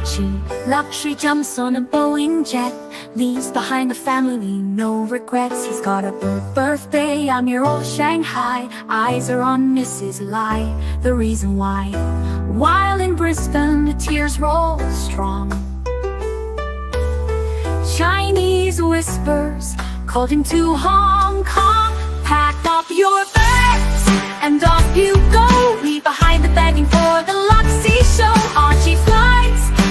Archie, luxury jumps on a Boeing jet, leaves behind a family, no regrets. He's got a birthday, I'm your old Shanghai. Eyes are on Mrs. Lai, the reason why. While in Brisbane, the tears roll strong. Chinese whispers called him to Hong Kong. Pack up your bags and off you go. Leave behind the begging for the Luxy show. Archie flies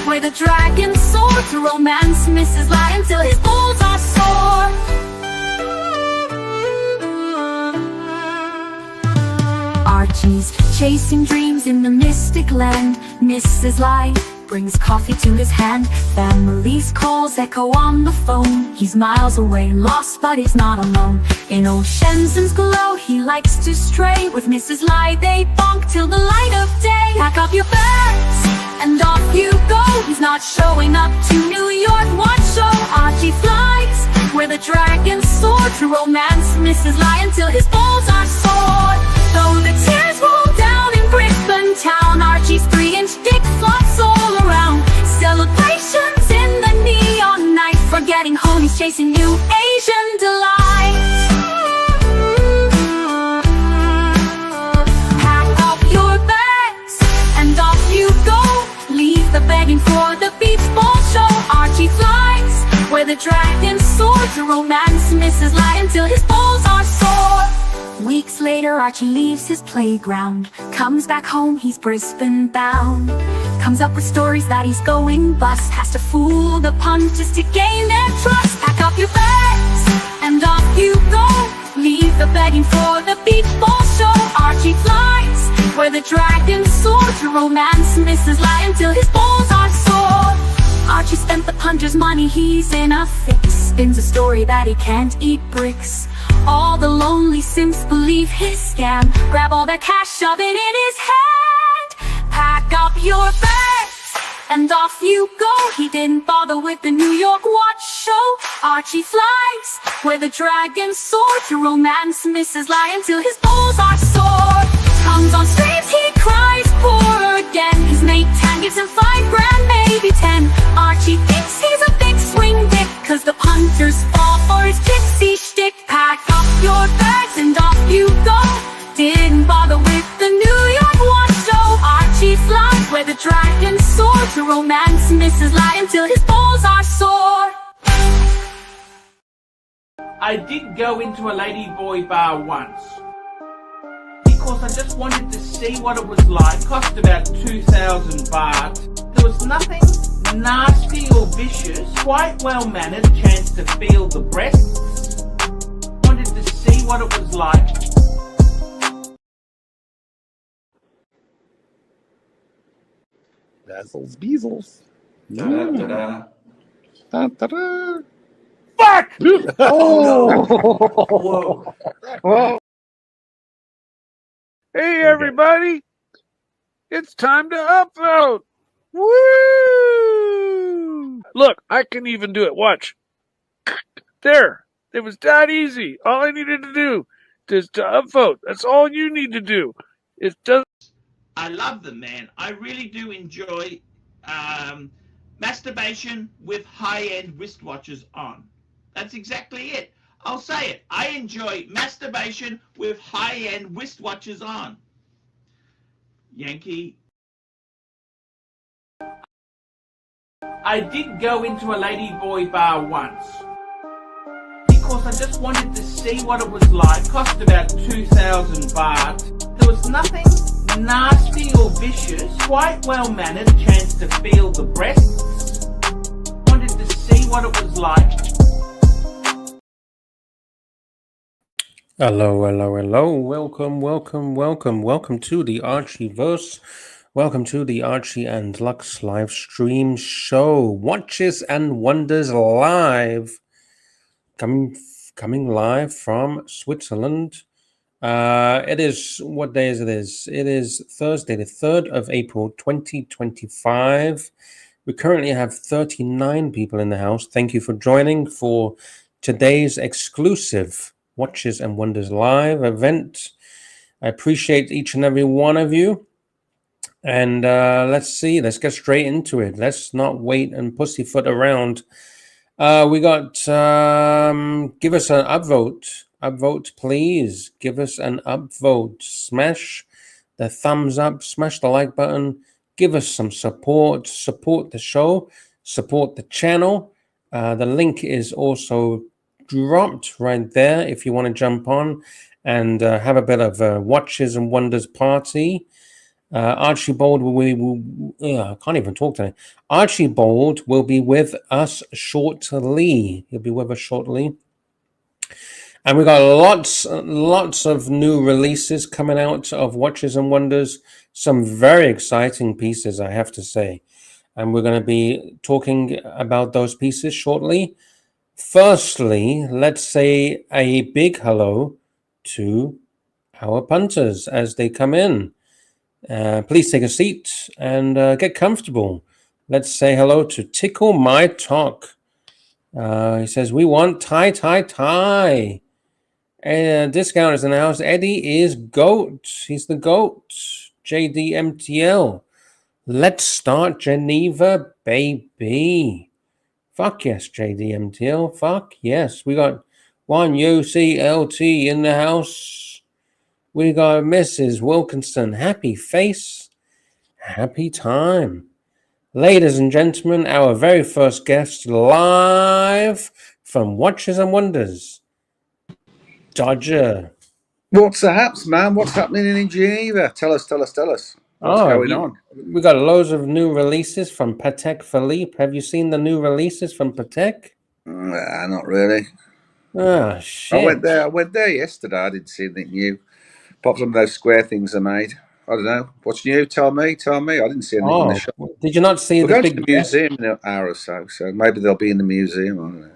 where the dragons soar to romance Mrs. Lai until his balls are sore. Archie's chasing dreams in the mystic land. Mrs. Lai brings coffee to his hand. Family's calls echo on the phone. He's miles away, lost, but he's not alone. In old Shenzhen's glow, he likes to stray. With Mrs. Lai, they bonk till the light of day. Pack up your bags and off you go. He's not showing up to New York, what show? Archie flies where the dragons soar to romance Mrs. Lai until his balls are sore. Though the tears roll down in Brisbane town, Archie's 3-inch dick flops all around. Celebrations in the neon night, forgetting home, he's chasing new Asian delight. Pack up your bags and off you go. Leave the begging for the beach ball show. Archie flies where the dragons soar to romance Mrs. Lai until his balls are sore. Weeks later, Archie leaves his playground, comes back home, he's Brisbane bound. Comes up with stories that he's going bust, has to fool the punters to gain their trust. Pack up your bags and off you go. Leave the begging for the beach ball show. Archie flies where the dragons soar to romance Mrs. Lai until his balls are sore. Archie spent the punter's money, he's in a fix. Spins a story that he can't eat bricks. All the lonely simps believe his scam. Grab all their cash, shove it in his hand. Pack up your bags and off you go. He didn't bother with the New York watch show. Archie flies where the dragons soar to romance Mrs. Lai until his balls are sore. Comes on streams, he cries poor again. His mate Tan gives him $5 grand, maybe 10. Archie thinks he's a big swing dick, cause the punters fall for his gypsy shtick. Pack up your bags and off you go. Didn't bother with the New York watch show. Archie flies where the dragons soar to romance Mrs. Lai until his balls are sore. I did go into a ladyboy bar once because I just wanted to see what it was like. Cost about 2,000 baht. There was nothing nasty or vicious, quite well mannered, chance to feel the breasts. Wanted to see what it was like. Dazzles Beezles. Da-da-da-da. Da-da-da. Fuck! Oh! Whoa. Hey everybody! It's time to upvote! Woo! Look, I can even do it. Watch. There. It was that easy. All I needed to do is to upvote. That's all you need to do. It does. I love them, man. I really do enjoy masturbation with high-end wristwatches on. That's exactly it. I'll say it. I enjoy masturbation with high-end wristwatches on. Yankee. I did go into a ladyboy bar once because I just wanted to see what it was like. Cost about 2,000 baht. There was nothing nasty or vicious, quite well mannered, chance to feel the breasts. Wanted to see what it was like. Hello, hello, hello. Welcome to the Archieverse. Welcome to the Archie and Lux live stream show. Watches and Wonders live. Coming live from Switzerland. It is, what day is it? It is Thursday, the 3rd of April, 2025. We currently have 39 people in the house. Thank you for joining for today's exclusive Watches and Wonders live event. I appreciate each and every one of you. And let's see. Let's get straight into it. Let's not wait and pussyfoot around. We got give us an upvote. Upvote, please. Give us an upvote. Smash the thumbs up, smash the like button, give us some support, support the show, support the channel. The link is also dropped right there if you want to jump on and have a bit of a Watches and Wonders party. Archibald I can't even talk today. Archibald will be with us shortly. He'll be with us shortly. And we got lots of new releases coming out of Watches and Wonders. Some very exciting pieces, I have to say. And we're going to be talking about those pieces shortly. Firstly, let's say a big hello to our punters as they come in. Please take a seat and get comfortable. Let's say hello to Tickle My Talk. He says, we want tie. Discount is announced. Eddie is GOAT. He's the GOAT. JDMTL. Let's start Geneva, baby. Fuck yes, JDMTL. Fuck yes. We got one UCLT in the house. We got Mrs. Wilkinson. Happy face. Happy time. Ladies and gentlemen, our very first guest live from Watches and Wonders. Dodger. What's the haps, man? What's happening in Geneva? Tell us. What's going on? We got loads of new releases from Patek Philippe. Have you seen the new releases from Patek? Nah, not really. Ah, shit. I went there yesterday. I didn't see anything new. Apart from those square things they made. I don't know. What's new? Tell me. I didn't see anything in the shop. Did you not see We're the going big to the museum in an hour or so maybe they'll be in the museum. I don't know.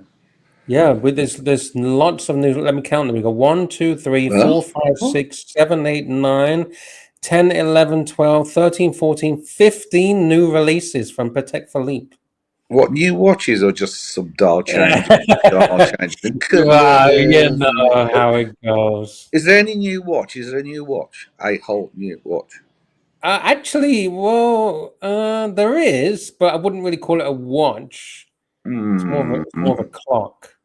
Yeah, but there's lots of new. Let me count them. We got 1, 2, 3, 4, 5, 6, 7, 8, 9, 10, 11, 12, 13, 14, 15 new releases from Patek Philippe. What, new watches or just some dial change? Well, you know how it goes. Is there any new watch? Is there a new watch? A whole new watch? Actually, well, there is, but I wouldn't really call it a watch. It's more of a clock.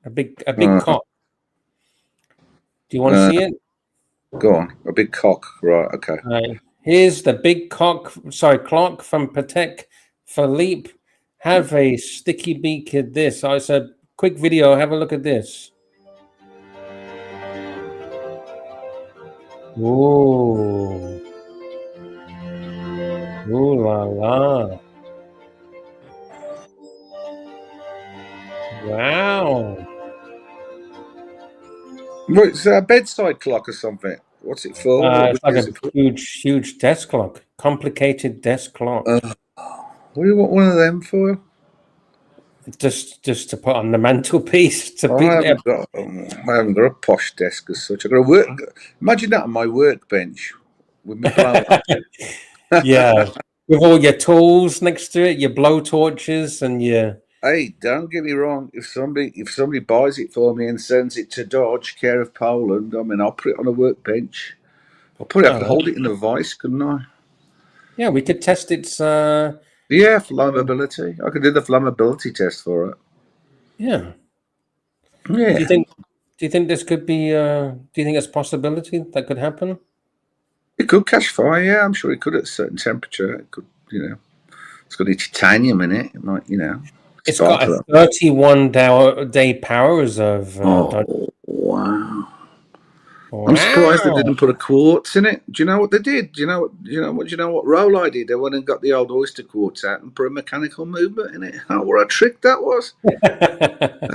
A big cock. Do you want to see it? Go on. A big cock. Right, okay. Right. Here's the big clock from Patek Philippe. Have a sticky beak at this. Oh, it's a quick video. Have a look at this. Ooh. Ooh la la. Wow. What, is that a bedside clock or something? What's it for? It's like a huge desk clock. Complicated desk clock. What do you want one of them for? Just to put on the mantelpiece. I haven't got a posh desk as such. I've got a work. Imagine that on my workbench with my blower. Yeah, with all your tools next to it, your blow torches and your. Hey, don't get me wrong. If somebody buys it for me and sends it to Dodge, care of Poland, I mean, I'll put it on a workbench. I'll probably have to hold it in a vice, couldn't I? Yeah, we could test its. Flammability. I could do the flammability test for it. Yeah. Yeah. Do you think this could be? Do you think it's a possibility that could happen? It could catch fire. Yeah, I'm sure it could at a certain temperature. It could, it's got titanium in it. It might, It's got a 31-day power reserve. Wow. I'm surprised they didn't put a quartz in it. Do you know what they did? Do you know what role I did? They went and got the old oyster quartz out and put a mechanical movement in it. Oh, what a trick that was!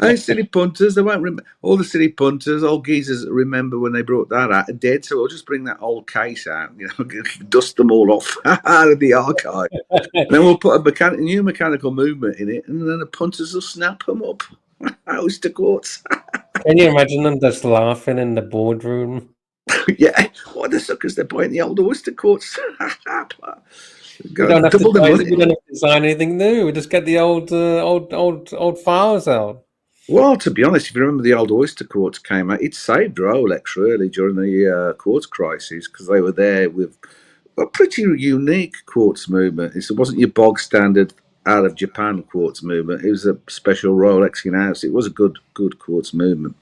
Hey, silly punters, they won't remember. All the silly punters, old geezers, remember when they brought that out, are dead. So I'll just bring that old case out, dust them all off out of the archive, and then we'll put a new mechanical movement in it, and then the punters will snap them up. Oyster quartz. Can you imagine them just laughing in the boardroom? Yeah, what the suckers, they're buying the old oyster quartz. We don't have to design anything new. We just get the old files out. Well, to be honest, if you remember the old oyster quartz came out, it saved Rolex really during the quartz crisis because they were there with a pretty unique quartz movement. It wasn't your bog standard out of Japan quartz movement. It was a special Rolex in-house. It was a good quartz movement.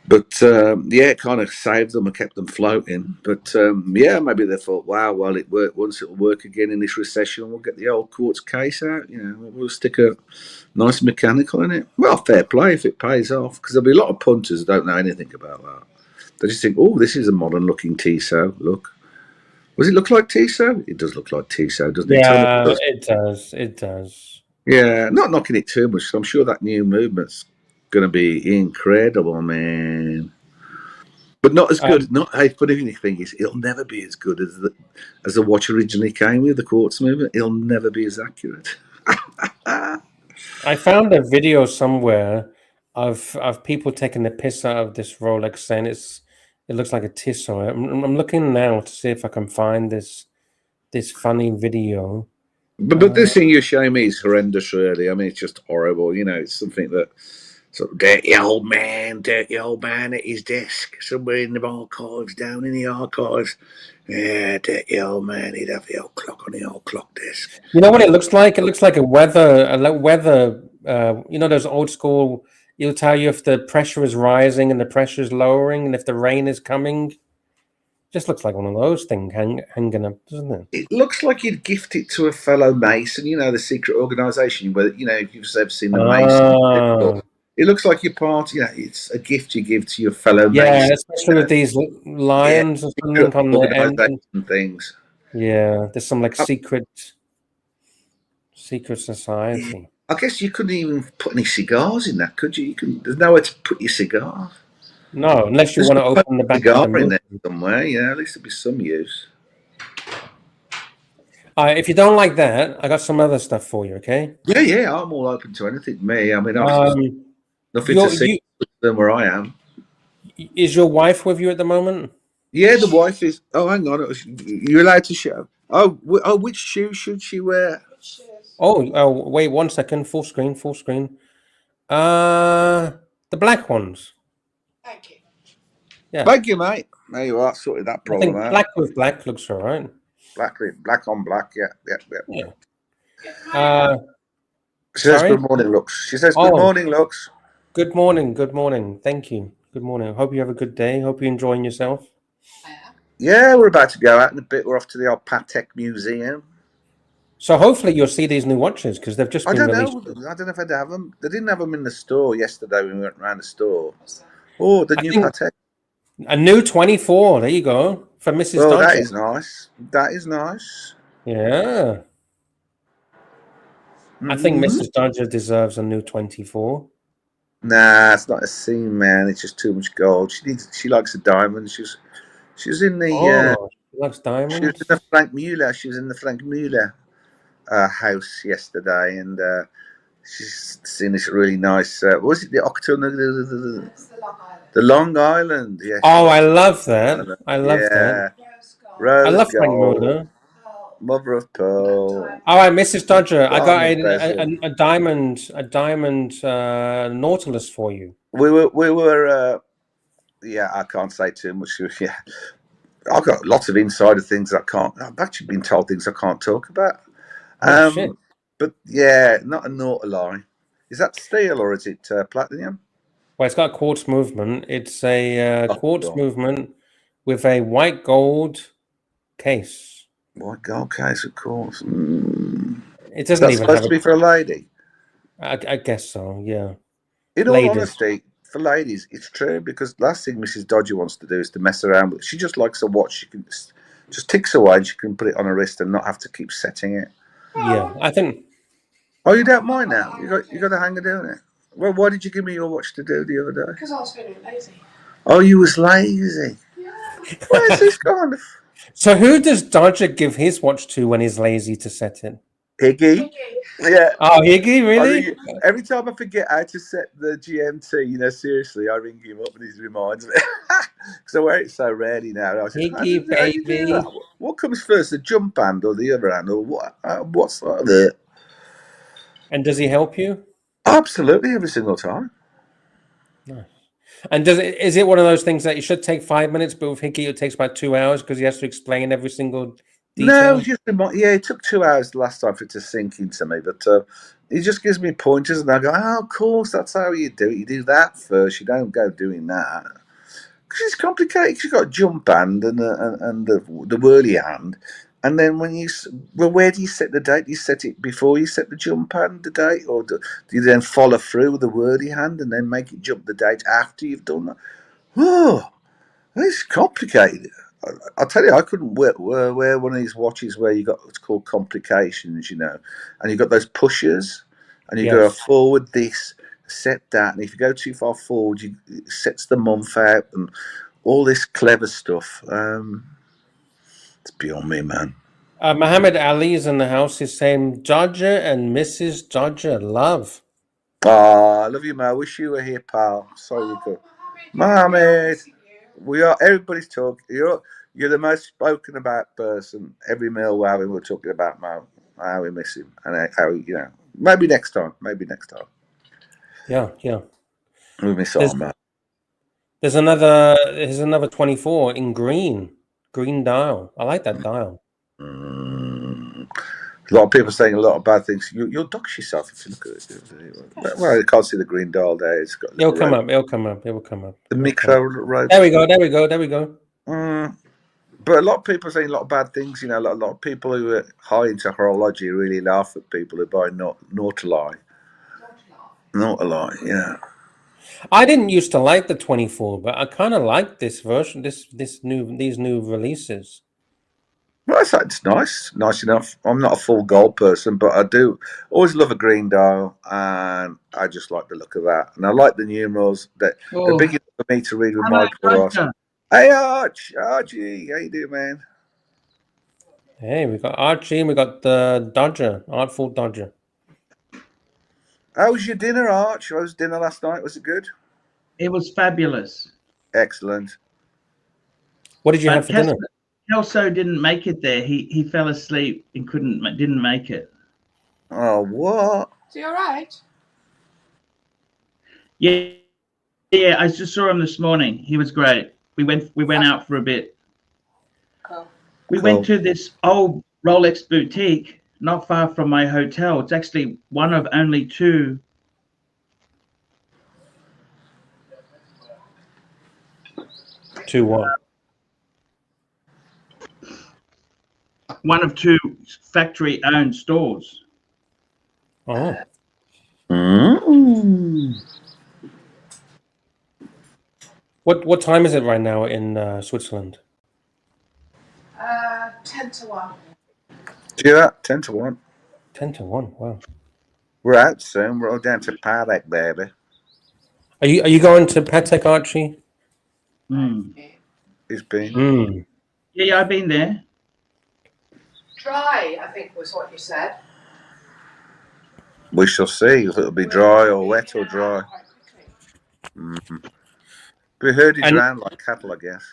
But yeah, it kind of saved them and kept them floating. But yeah, maybe they thought, wow, well, it worked once, it'll work again in this recession. We'll get the old quartz case out. You know, we'll stick a nice mechanical in it. Well, fair play if it pays off, because there'll be a lot of punters who don't know anything about that. They just think, oh, this is a modern-looking Tissot. Look. Does it look like Tissot? It does look like Tissot, doesn't it? Yeah, it does. It does. Yeah, not knocking it too much. I'm sure that new movement's going to be incredible, man. But not as good. Not. Hey, funny thing is, it'll never be as good as the watch originally came with, the quartz movement. It'll never be as accurate. I found a video somewhere of people taking the piss out of this Rolex, saying it looks like a Tissot. I'm looking now to see if I can find this funny video. But this thing you're showing me is horrendous, really. I mean, it's just horrible. You know, it's something that sort of dirty old man at his desk somewhere in the archives, down in the archives. Yeah, dirty old man. He'd have the old clock on the old clock desk. You know what it looks like? It looks like a weather. You know, those old school. It'll tell you if the pressure is rising and the pressure is lowering, and if the rain is coming. Just looks like one of those things hanging up, doesn't it? It looks like you'd gift it to a fellow Mason. You know, the secret organisation where, you know, if you've ever seen the Mason. It looks like your party. You know, it's a gift you give to your fellow Mason. Yeah, especially with these lions or something on the end. And things. Yeah, there's some like secret society. I guess you couldn't even put any cigars in that, could you? There's nowhere to put your cigar. No, unless you want to open the back of the in there somewhere. Yeah, at least there'd be some use. If you don't like that, I got some other stuff for you. Okay? Yeah, I'm all open to anything. Me, I mean, nothing to see than where I am. Is your wife with you at the moment? Yeah, the wife is. Oh, hang on, you're allowed to show. Oh, which shoe should she wear? Oh, wait 1 second. Full screen. The black ones. Thank you. Yeah. Thank you, mate. There you are. Sorted that problem out. Black with black looks all right. Black on black. Yeah. She says good morning, Lux. She says good morning, Lux. Good morning. Thank you. Good morning. Hope you have a good day. Hope you're enjoying yourself. Yeah, we're about to go out in a bit. We're off to the old Patek Museum. So hopefully you'll see these new watches because they've just been released. I don't know if they'd have them. They didn't have them in the store yesterday when we went around the store. Oh, the new Patek. A new 24. There you go. For Mrs. Dodger. That is nice. That is nice. Yeah. I think Mrs. Dodger deserves a new 24. Nah, it's not a scene, man. It's just too much gold. She likes a diamond. She was in the. She likes diamonds. She was in the Frank Mueller. She was in the Frank Mueller house yesterday, and she's seen this really nice. What was it? The October. The Long Island. Yes. Oh, I love that. I love that. Rose I love Frank gold. Mueller. Mother of pearl. All right, Mrs. Dodger, I got a diamond Nautilus for you. We were. Yeah, I can't say too much. Yeah, I've got lots of insider things I've actually been told things I can't talk about. Shit. But yeah, not a Nautilus. Is that steel or is it platinum? Well, it's got a quartz movement. It's a quartz movement with a white gold case. White gold case, of course. It doesn't even supposed to be for a lady. I guess so. Yeah. In all honesty, for ladies, it's true because last thing Mrs. Dodger wants to do is to mess around with. She just likes a watch. She can just ticks away and she can put it on her wrist and not have to keep setting it. Yeah, I think. Oh, you don't mind now? You got the hang of doing it. Well, why did you give me your watch to do the other day? Because I was feeling lazy. Oh, you was lazy. Yeah. Where's this kind of? So who does Dodger give his watch to when he's lazy to set it? Higgy. Yeah. Oh, Higgy, really? Every time I forget how to set the GMT, seriously, I ring him up and he reminds me. Because I wear it so rarely now. Higgy, baby. What comes first, the jump hand or the other hand? Or what? What's that? And does he help you? Absolutely, every single time. Nice. And is it one of those things that you should take 5 minutes, but with Hickey it takes about 2 hours because he has to explain every single No, detail? it took 2 hours the last time for it to sink into me, but he just gives me pointers, and I go, "Oh, of course, that's how you do it. You do that first. You don't go doing that because it's complicated. 'Cause you've got a jump hand and the whirly hand, and then where do you set the date? Do you set it before you set the jump hand, the date, or do you then follow through with the whirly hand and then make it jump the date after you've done that? Oh, it's complicated. I'll tell you, I couldn't wear one of these watches where you got what's called complications, and you got those pushers, and you go Yes. forward this, set that, and if you go too far forward, it sets the month out, and all this clever stuff. It's beyond me, man. Muhammad Ali's in the house. He's saying Dodger and Mrs. Dodger love. I love you, man. I wish you were here, pal. Sorry you could. Mohammed, we are. Everybody's talking. You're the most spoken about person. Every meal we're having, we're talking about Mo. How we miss him, and how maybe next time. Maybe next time. Yeah. We miss our Mo. There's another 24 in green dial. I like that dial. A lot of people saying a lot of bad things. You'll dox yourself if you look at it. Well, you can't see the green dial there. It's got. It'll come up. The micro road. There we go. But a lot of people are saying a lot of bad things. A lot of people who are high into horology really laugh at people who buy Nautilus. Nautilus, yeah. I didn't used to like the 24, but I kind of like this version. These new releases. Well, it's nice enough. I'm not a full gold person, but I do always love a green dial, and I just like the look of that. And I like the numerals. They're big enough for me to read with my cross. Hey, Archie, how you doing, man? Hey, we got Archie, and we got the Dodger, Artful Dodger. How was your dinner, Arch? How was dinner last night? Was it good? It was fabulous. Excellent. What did you have for dinner? Kelso didn't make it there. He fell asleep and didn't make it. Oh, what? Is he all right? Yeah, I just saw him this morning. He was great. We went out for a bit. Cool. We went to this old Rolex boutique not far from my hotel. It's actually one of only two. Two what? One of two factory-owned stores. Oh. What time is it right now in Switzerland? 10 to 1. Yeah, 10 to 1. 10 to 1. Wow. We're out soon. We're all down to Patek, baby. Are you going to Patek, Archie? He's been. Yeah, I've been there. Dry, I think was what you said. We shall see if it'll be dry or wet or dry. We heard it around like cattle, I guess.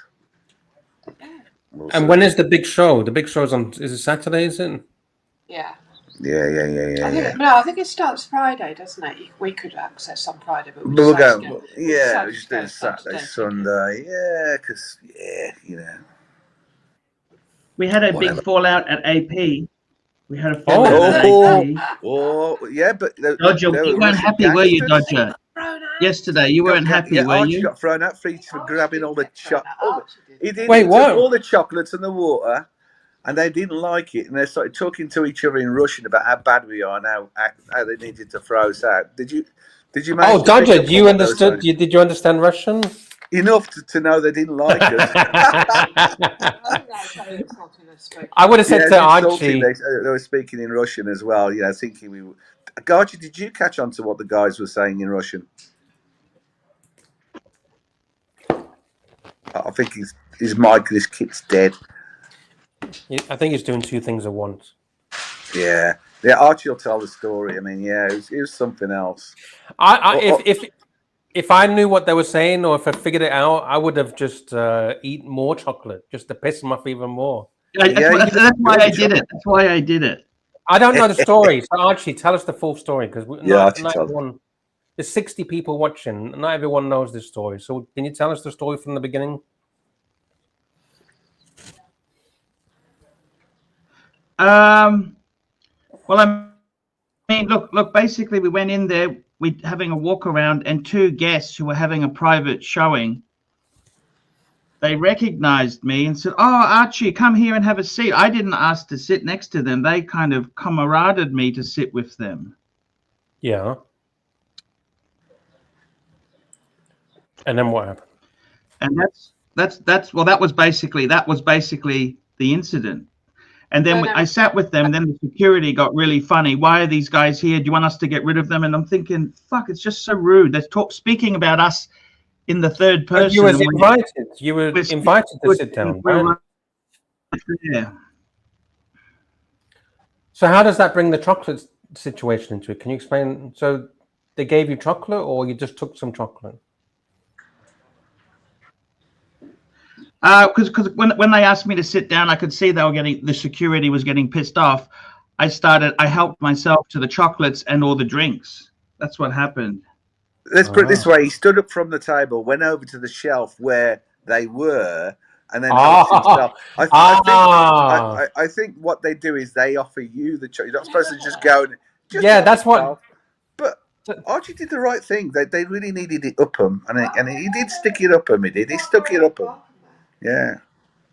And when is the big show? The big show's on. Is it Saturday? Is it? Yeah. Yeah. I think it starts Friday, doesn't it? We could access on Friday, but we'll go. Yeah, we're just doing Saturday, Sunday. Yeah, because We had a big fallout at AP. We had a fallout at AP. Yeah, but Dodger, you weren't happy, were you, Dodger? Yesterday, you weren't happy, were Archie you? got thrown out for grabbing all the chocolate. He did. Wait, what? All the chocolates and the water, and they didn't like it, and they started talking to each other in Russian about how bad we are and how they needed to throw us out. Did you? Oh, Dodger, you understood? Did you understand Russian? Enough to know they didn't like us. I would have said to Archie. They were speaking in Russian as well, thinking we were. Archie, did you catch on to what the guys were saying in Russian? I think his mic and his kit's dead. I think he's doing two things at once. Yeah, Archie will tell the story. I mean, it was something else. If I knew what they were saying, or if I figured it out, I would have just eaten more chocolate, just to piss them off even more. That's why I did it. That's why I did it. I don't know the story. So Archie, tell us the full story, because Archie, tell there's 60 people watching. Not everyone knows this story. So can you tell us the story from the beginning? Well, I mean, look. Basically, we went in there. We having a walk around, and two guests who were having a private showing. They recognized me and said, "Oh, Archie, come here and have a seat." I didn't ask to sit next to them. They kind of camaraded me to sit with them. Yeah. And then what happened? And that was basically the incident. And then I sat with them. Then the security got really funny. Why are these guys here? Do you want us to get rid of them? And I'm thinking, fuck, it's just so rude. They're speaking about us in the third person. You were invited. You were invited to sit down. Right? Yeah. So how does that bring the chocolate situation into it? Can you explain? So they gave you chocolate, or you just took some chocolate? Because when they asked me to sit down, I could see the security was getting pissed off. I helped myself to the chocolates and all the drinks. That's what happened. Let's put it this way: he stood up from the table, went over to the shelf where they were, and then helped himself. I think what they do is they offer you the chocolate. You're not supposed to just go and that's what. But Archie did the right thing. They really needed it up him, and he did stick it up him. He stuck it up him. Yeah.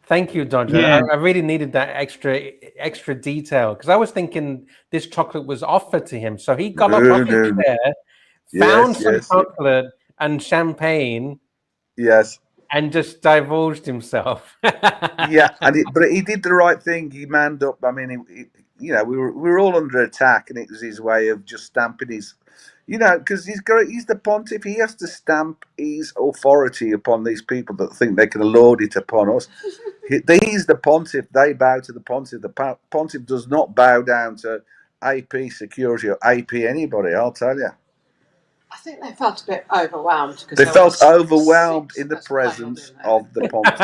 Thank you, Dodger. Yeah. I really needed that extra detail, because I was thinking this chocolate was offered to him. So he got up off his chair, found some chocolate and champagne. Yes. And just divulged himself. Yeah, but he did the right thing. He manned up. I mean, we were all under attack, and it was his way of just stamping his, because he's the pontiff. He has to stamp his authority upon these people that think they can lord it upon us. He's the pontiff. They bow to the pontiff. The pontiff does not bow down to AP security or AP anybody. I'll tell you. I think they felt a bit overwhelmed. They felt overwhelmed in the presence of the pontiff.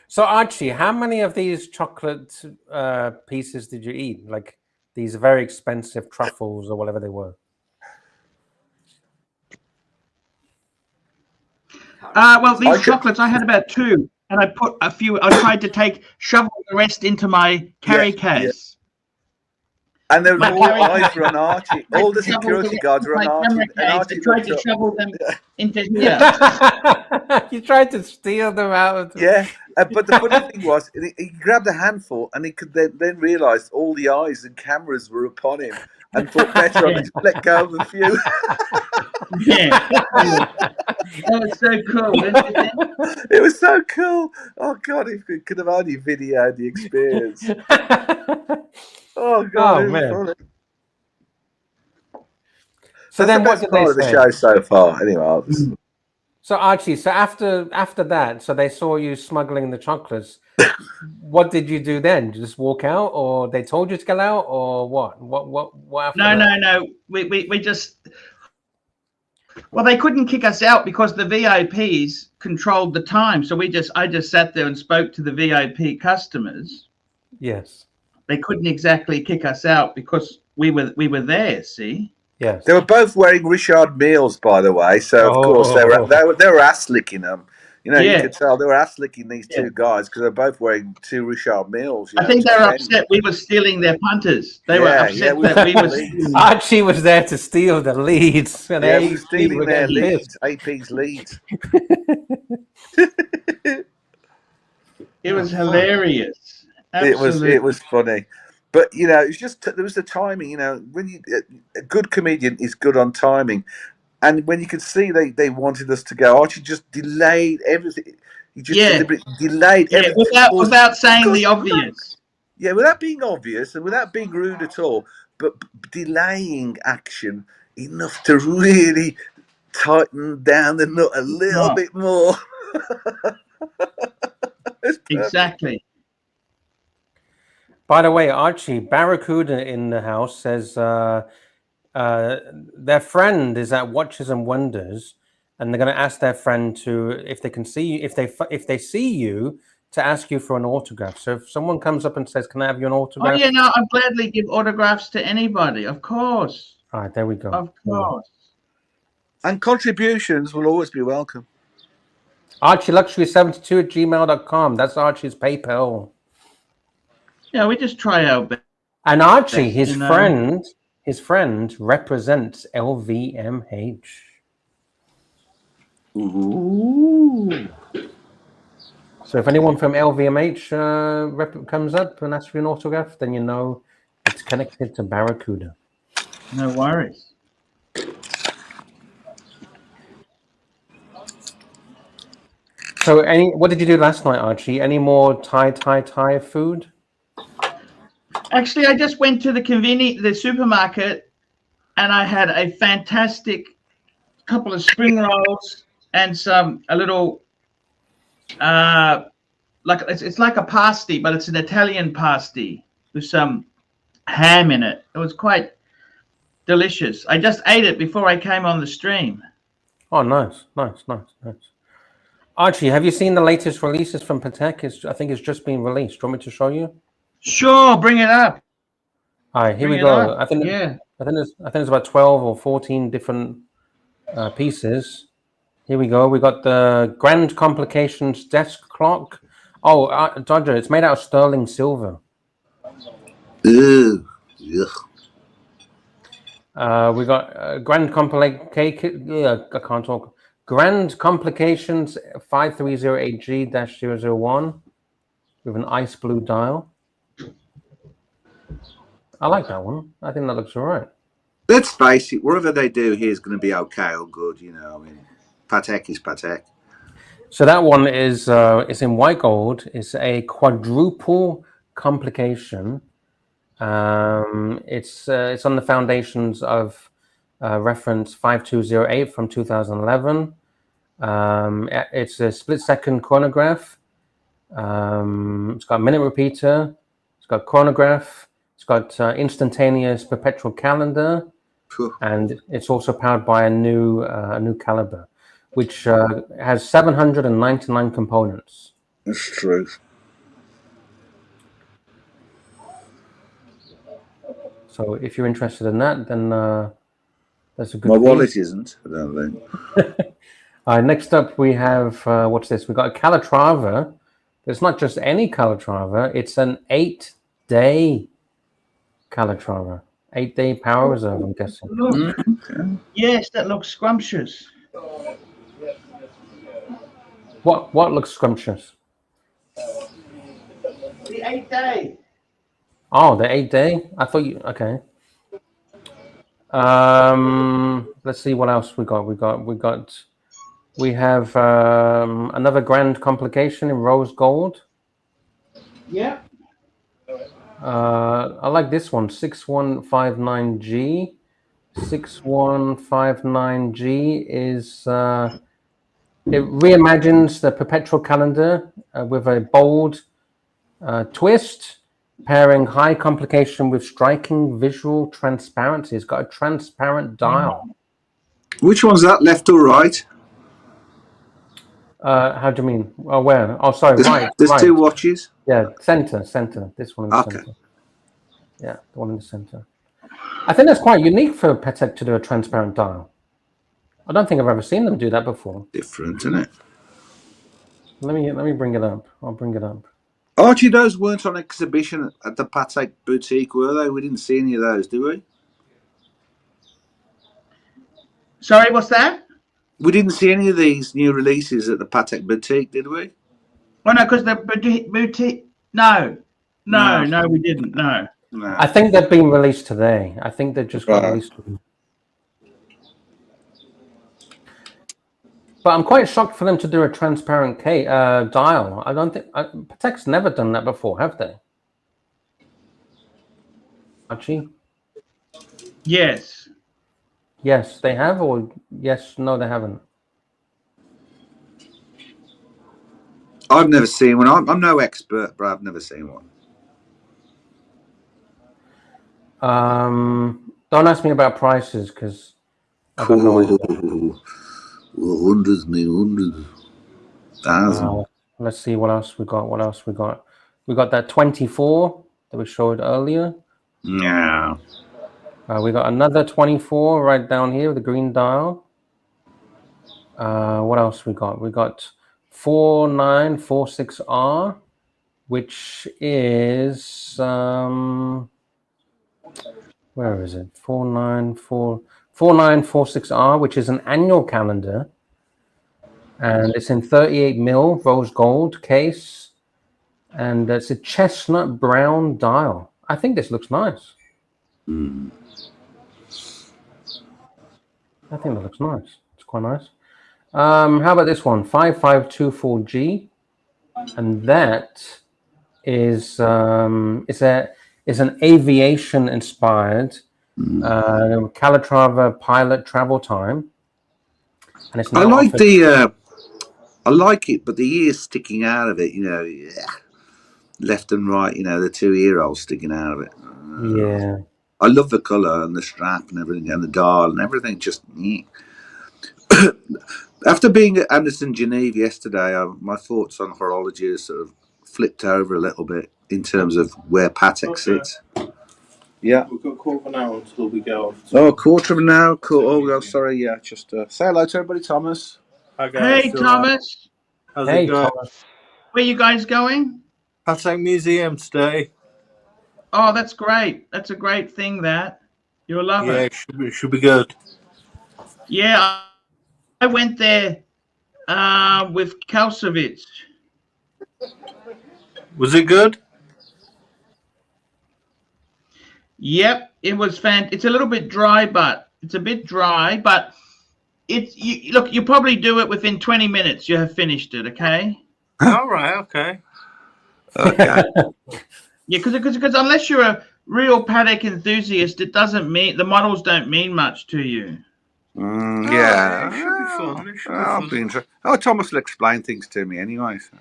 So, Archie, how many of these chocolate pieces did you eat? Like these very expensive truffles or whatever they were? Well, these chocolates, I had about 2, and I put a few. I tried to shovel the rest into my carry case. Yeah. And there were more eyes on Archie. All the security guards were on Archie. And Archie tried to shovel them into here. You tried to steal them out of them. Yeah, but the funny thing was, he grabbed a handful, and he could then realise all the eyes and cameras were upon him, and thought better on to let go of a few. Yeah, that was so cool, isn't it? It was so cool. Oh God, if we could have only videoed the experience. Oh God, it was funny. So then, what did they say? The show so far, anyway. So Archie, so after that, so they saw you smuggling the chocolates. What did you do then? Did you just walk out, or they told you to get out, or what? What after No. We just. Well, they couldn't kick us out because the VIPs controlled the time. So I just sat there and spoke to the VIP customers. Yes. They couldn't exactly kick us out because we were there. See. Yes. They were both wearing Richard Milles, by the way. So of course they were ass licking them. You could tell they were ass licking these two guys because they're both wearing 2 Richard Milles. I think they were upset we were stealing their punters. They were upset that we were. Archie was there to steal the leads. And they were stealing their leads, AP's leads. It was hilarious. Absolutely. It was funny. But it was just there was the timing. When a good comedian is good on timing, and when you could see they wanted us to go, Archie just delayed everything. He just deliberately delayed everything without saying the obvious. Yeah, without being obvious and without being rude at all, but delaying action enough to really tighten down the nut a little bit more. Exactly. By the way, Archie, Barracuda in the house says their friend is at Watches and Wonders, and they're going to ask their friend if they can see you, if they see you, to ask you for an autograph. So if someone comes up and says, "Can I have you an autograph?" Oh yeah, no, I'd gladly give autographs to anybody, of course. All right, there we go. Of course. And contributions will always be welcome. ArchieLuxury72@gmail.com. That's Archie's PayPal. Yeah, we just try our best. And Archie, his you know. friend represents LVMH. Ooh. So if anyone from LVMH comes up and asks for an autograph, then you know it's connected to Barracuda. No worries. So what did you do last night, Archie? Any more Thai food? Actually, I just went to the supermarket, and I had a fantastic couple of spring rolls and a little like it's like a pasty, but it's an Italian pasty with some ham in it. It was quite delicious. I just ate it before I came on the stream. Oh, nice. Archie, have you seen the latest releases from Patek? I think it's just been released. Do you want me to show you? Sure, bring it up. All right, here we go. I think it's about 12 or 14 different pieces. Here we go. We got the Grand Complications desk clock. Oh, Dodger, it's made out of sterling silver. Ew. Yuck. We got Grand I can't talk. Grand Complications 5308G-001 with an ice blue dial. I like that one. I think that looks all right. Let's face it, whatever they do here is going to be okay or good, you know. I mean, Patek is Patek. So that one is it's in white gold. It's a quadruple complication. It's on the foundations of reference 5208 from 2011. It's a split-second chronograph. It's got a minute repeater. It's got chronograph. It's got instantaneous perpetual calendar, and it's also powered by a new caliber, which has 799 components. That's true. So if you're interested in that, then that's a good. My wallet isn't, I don't think. Next up, we have what's this? We got a Calatrava. It's not just any Calatrava. It's an 8-day Calatrava. 8-day power reserve, I'm guessing. Look. Yes, that looks scrumptious. What looks scrumptious? The 8-day. Oh, the 8-day? I thought you okay. Let's see what else we got. We have another Grand Complication in rose gold. Yeah. I like this one, 6159G. 6159G is it reimagines the perpetual calendar with a bold twist, pairing high complication with striking visual transparency. It's got a transparent dial. Which one's that, left or right? How do you mean? Oh, where? Oh, sorry, right. There's right. two watches. Yeah, center. This one in the center. Yeah, the one in the center. I think that's quite unique for Patek to do a transparent dial. I don't think I've ever seen them do that before. Different, isn't it? Let me bring it up. I'll bring it up. Archie, those weren't on exhibition at the Patek boutique, were they? We didn't see any of those, did we? Sorry, what's that? We didn't see any of these new releases at the Patek boutique, did we? Oh no, because the boutique. No, we didn't. No. I think they've been released today. I think they just got released today. But I'm quite shocked for them to do a transparent dial. I don't think Patek's never done that before, have they? Archie? Yes. Yes, they have, or yes, no, they haven't. I've never seen one. I'm no expert, but I've never seen one. Don't ask me about prices because I don't know. Hundreds. Thousands. Let's see what else we got. We got that 24 that we showed earlier. Yeah. We got another 24 right down here with the green dial. What else we got? We got 4946R, which is where is it? 4946R, which is an annual calendar, and it's in 38mm rose gold case, and it's a chestnut brown dial. I think this looks nice. I think that looks nice. It's quite nice. How about this one? 5524G, and that is it's an aviation inspired Calatrava pilot travel time, and it's. I like the. I like it, but the ears sticking out of it, you know, left and right, you know, the two ear holes sticking out of it. Yeah. I love the colour and the strap and everything, and the dial and everything. Just after being at Anderson Geneva yesterday, my thoughts on horology has sort of flipped over a little bit in terms of where Patek sits. Yeah, we've got a quarter of an hour until we go off. Oh, a quarter of an hour. Cool. Oh, sorry. Yeah, just say hello to everybody, Thomas. Hi guys. Hey, Thomas. How's Hey, it going? Thomas. Where you guys going? Patek Museum today. Oh, that's great. That's a great thing, that. You'll love it. Yeah, it should be good. Yeah, I went there with Kalsovitz. Was it good? Yep, it was It's a little bit dry, but look, you probably do it within 20 minutes. You have finished it, okay? All right, okay. Okay. Yeah, because unless you're a real Patek enthusiast, it doesn't mean the models don't mean much to you. Yeah, it should be fun. It should be fun. Be interesting. Oh, Thomas will explain things to me anyway. So.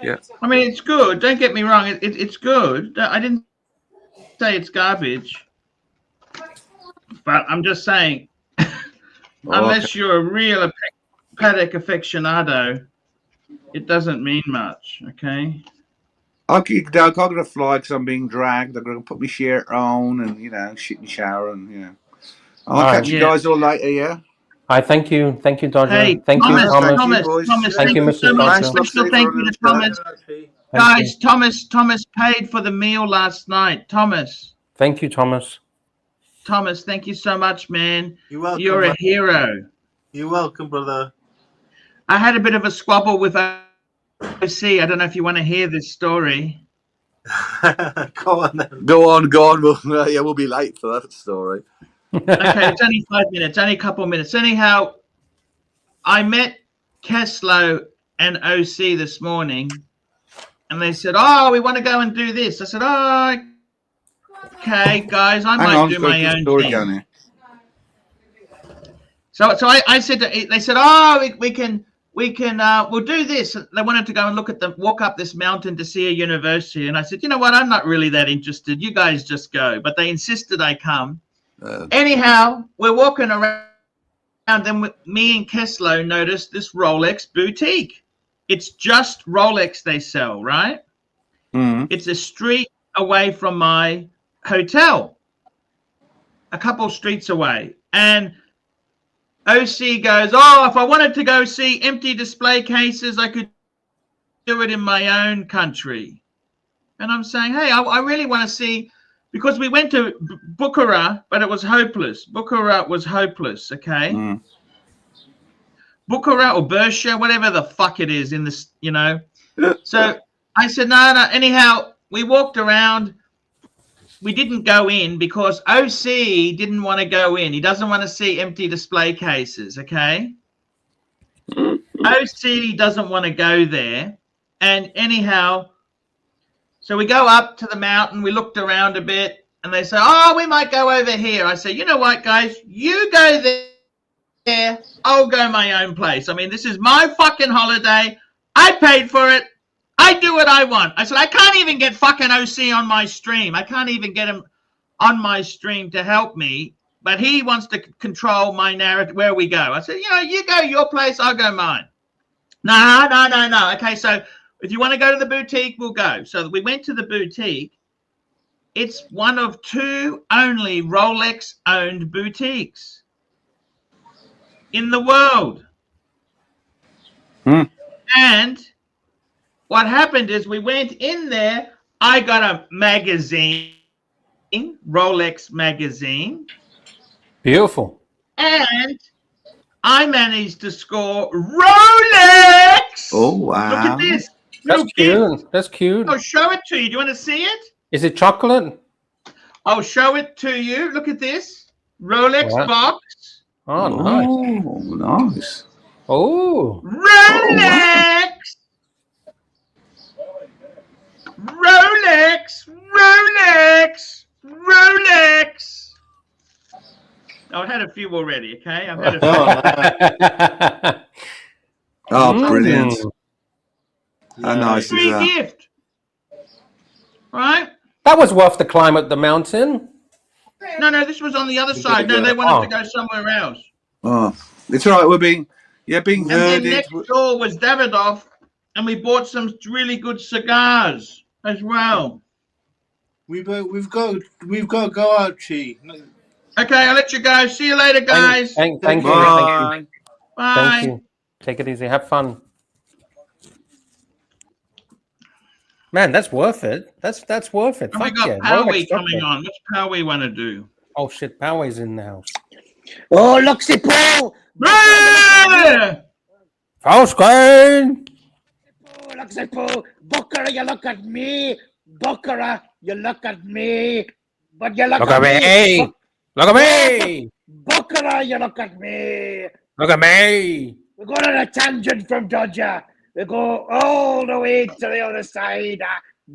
Yeah. I mean, it's good. Don't get me wrong. It's good. I didn't say it's garbage, but I'm just saying, unless you're a real Patek aficionado, it doesn't mean much. Okay. I'm going to fly because I'm being dragged. I'm going to put my shirt on and, you know, shit in the shower and, you know. I'll catch you guys all later, yeah? I thank you, Dodger. Hey, thank Thomas, you, Thomas. Thomas, Thank you, Mr. so much. Dodger. Special thank you to Thomas. Guys, Thomas paid for the meal last night. Thomas. Thank you, Thomas. Thomas, thank you so much, man. You're welcome. You're a hero. You're welcome, brother. I had a bit of a squabble with OC. I don't know if you want to hear this story. Go on then. Go on. We'll be late for that story. Okay, it's only 5 minutes, only a couple of minutes. Anyhow, I met Keslow and OC this morning, and they said, "Oh, we want to go and do this." I said, "Oh, okay, guys, I might do my own thing." So I said, they said, "Oh, we'll do this." They wanted to go and walk up this mountain to see a university, and I said, "You know what? I'm not really that interested. You guys just go." But they insisted I come. Anyhow, we're walking around, then me and Keslow noticed this Rolex boutique. It's just Rolex they sell, right? Mm-hmm. It's a street away from my hotel, a couple streets away. And OC goes, "Oh, if I wanted to go see empty display cases, I could do it in my own country." And I'm saying, hey, I really want to see, because we went to Bukhara, but it was hopeless. Bukhara was hopeless, okay? Mm. Bukhara or Bersha, whatever the fuck it is in this, you know. So I said, no. Anyhow, we walked around. We didn't go in because OC didn't want to go in. He doesn't want to see empty display cases, okay? OC doesn't want to go there. And anyhow, so we go up to the mountain. We looked around a bit, and they say, "Oh, we might go over here." I say, "You know what, guys? You go there. I'll go my own place. I mean, this is my fucking holiday. I paid for it. I do what I want." I said, "I can't even get fucking OC on my stream. I can't even get him on my stream to help me. But he wants to control my narrative where we go." I said, "You know, you go your place. I'll go mine." No. Okay, so if you want to go to the boutique, we'll go. So we went to the boutique, It's one of 2 only Rolex-owned boutiques in the world. And what happened is we went in there. I got a magazine, Rolex magazine. Beautiful. And I managed to score Rolex. Oh, wow. Look at this. That's cute. That's cute. I'll show it to you. Do you want to see it? Is it chocolate? I'll show it to you. Look at this. Rolex box. Oh, nice. Oh, nice. Oh. Rolex. Rolex. Rolex. Rolex. I've had a few already, okay? I've had a few. Oh, brilliant. How nice is Free that? gift. Right? That was worth the climb up the mountain. No, this was on the other side. No, they wanted to go somewhere else. Oh, it's all right. We're being And then herded. next door was Davidoff, and we bought some really good cigars as well. We've got to go, Archie. Okay, I'll let you go. See you later, guys. Thank you. Bye. Bye. Thank you. Take it easy. Have fun. Man, that's worth it. That's worth it. And we Fuck got yeah. Poway Rolex coming chocolate. on. What's Poway want to do? Oh shit, Poway's in the house. Oh, Luxy Paul! Yeah! Full screen! Oh, Luxy Paul! Buckera, you look at me! Buckera, you look at me! But you look Look at me! Look at me! Buckera, you look at me! Look at me! We go on a tangent from Dodger. We go all the way to the other side.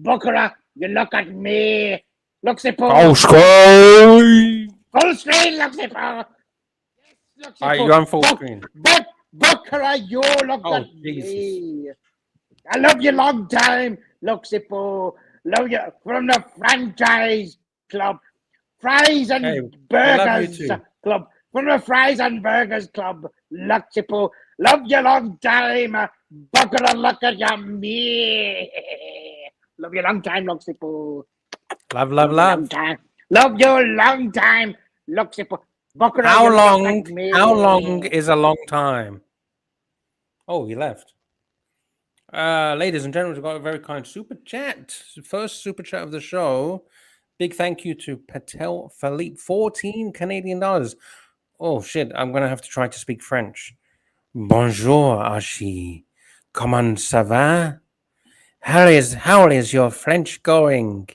Buckera, you look at me! Luxy Paul! Full screen! Full screen, Luxy Paul! Yes, Luxy Alright, Paul. you're on full screen. Buckera, you look Oh, at Jesus. me! I love you long time, Luxy Paul. Love you from the franchise club. Fries and Hey, I love you burgers too. club. From the fries and burgers club. Luxy Paul. Love you long time. Buckera, look at you, me. Love you long time, Luxy Paul. Love. Long time. Love you long time, Luxy Paul. Buckera, How you look long? at me. How long is a long time? Oh, he left. Ladies and gentlemen, we've got a very kind super chat. First super chat of the show. Big thank you to Patek Philippe, 14 Canadian dollars. Oh shit, I'm gonna have to try to speak French. Bonjour, Archie. Comment ça va? How is your French going?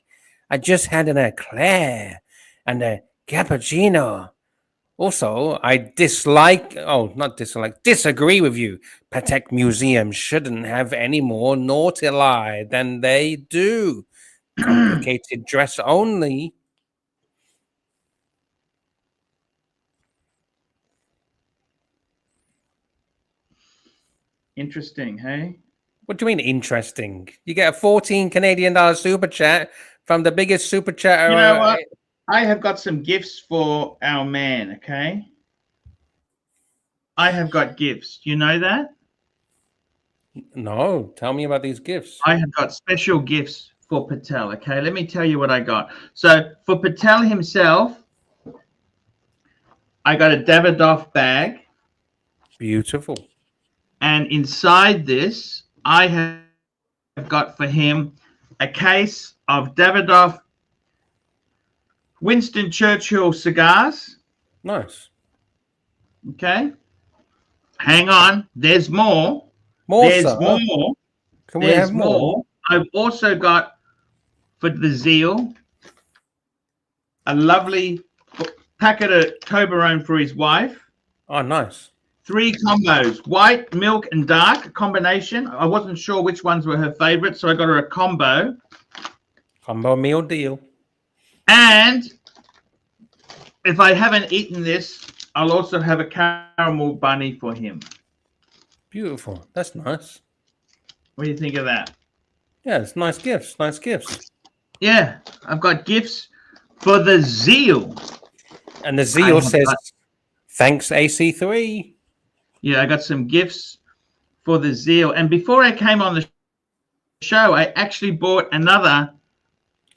I just had an eclair and a cappuccino. Also, I disagree with you. Patek Museum shouldn't have any more nautili than they do. Complicated dress only. Interesting, hey? What do you mean interesting? You get a 14 Canadian dollar super chat from the biggest super chatter. You know what? I have got some gifts for our man, okay? I have got gifts. You know that? No, tell me about these gifts. I have got special gifts for Patel, okay? Let me tell you what I got. So for Patel himself, I got a Davidoff bag. Beautiful. And inside this, I have got for him a case of Davidoff Winston Churchill cigars. Nice. Okay. Hang on. There's more. More, There's sir. more. Can we There's have more? I've also got for the Zeal a lovely packet of Toblerone for his wife. Oh, nice. 3 combos, white, milk, and dark combination. I wasn't sure which ones were her favorite, so I got her a combo. Combo meal deal. And if I haven't eaten this, I'll also have a caramel bunny for him. Beautiful. That's nice. What do you think of that? Yeah, it's nice gifts. Nice gifts. Yeah, I've got gifts for the Zeal. And the Zeal says, thanks, AC3. Yeah, I got some gifts for the Zeal. And before I came on the show, I actually bought another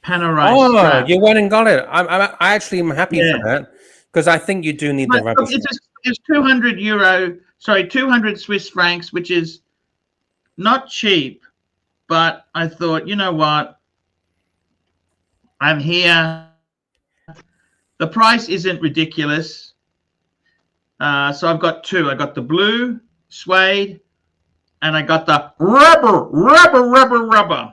panerai Oh, strap. you went and got it. I actually am happy for Yeah. that because I think you do need the But look, rubbish. it's 200 euro. Sorry, 200 Swiss francs, which is not cheap. But I thought, you know what? I'm here. The price isn't ridiculous. So I've got two. I got the blue suede, and I got the rubber.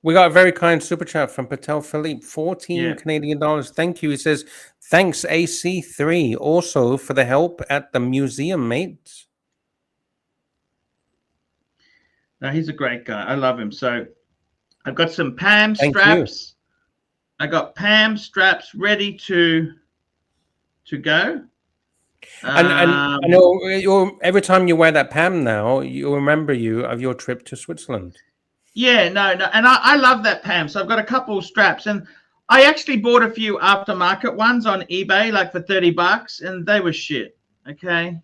We got a very kind super chat from Patek Philippe, 14 Yeah. Canadian dollars. Thank you. He says, thanks AC3 also for the help at the museum, mate. No, he's a great guy. I love him. So I've got some Pam Thank straps. I got Pam straps ready to go. And I know every time you wear that Pam now, you'll remember you of your trip to Switzerland. Yeah, no, and I love that Pam. So I've got a couple of straps, and I actually bought a few aftermarket ones on eBay, like for $30, and they were shit. Okay.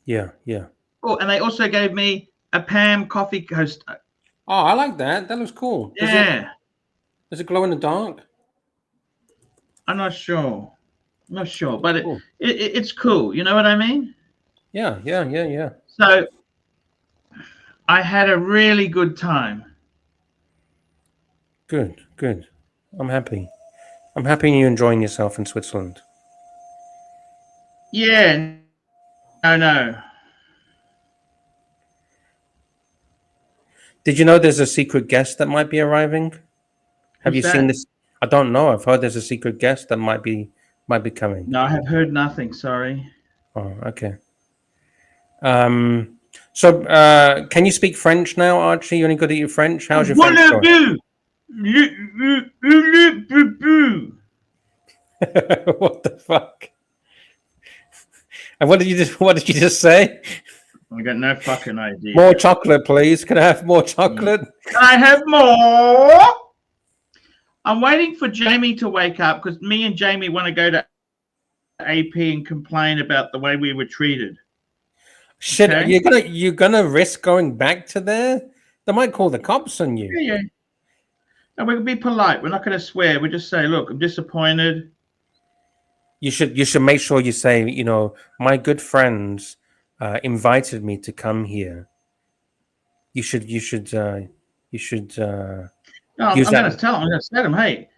Yeah, yeah. Oh, and they also gave me a Pam coffee coaster. Oh, I like that. That looks cool. Yeah. Does it glow in the dark? I'm not sure. But Cool. it's cool. You know what I mean? Yeah. So I had a really good time. Good. I'm happy. I'm happy you're enjoying yourself in Switzerland. Yeah. No. Did you know there's a secret guest that might be arriving? Have Who's you seen that? this? I don't know. I've heard there's a secret guest that might be coming. No, I have heard nothing. Sorry. Oh, okay. So can you speak French now, Archie? You only good at your French? How's your French going? What the fuck? And what did you just say? I got no fucking idea. More chocolate, please. Can I have more chocolate? Can I have more? I'm waiting for Jamie to wake up because me and Jamie want to go to AP and complain about the way we were treated. Shit, Okay? you're gonna risk going back to there? They might call the cops on you. Yeah. And we're gonna be polite. We're not going to swear. We just say, "Look, I'm disappointed." You should make sure you say, you know, my good friends invited me to come here. You should No, use I'm that. going to tell them. I'm going to say to them, "Hey,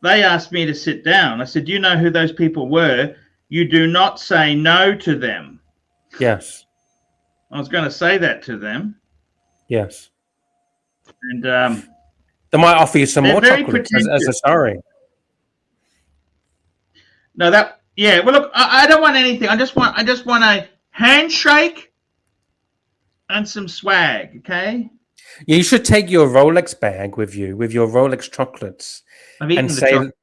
they asked me to sit down." I said, "Do you know who those people were? You do not say no to them." Yes. I was going to say that to them. Yes. And they might offer you some they're more very chocolate as a pretentious. sorry. No, well, look, I don't want anything. I just want a handshake and some swag. Okay. You should take your Rolex bag with you, with your Rolex chocolates, I've eaten and the say, chocolate.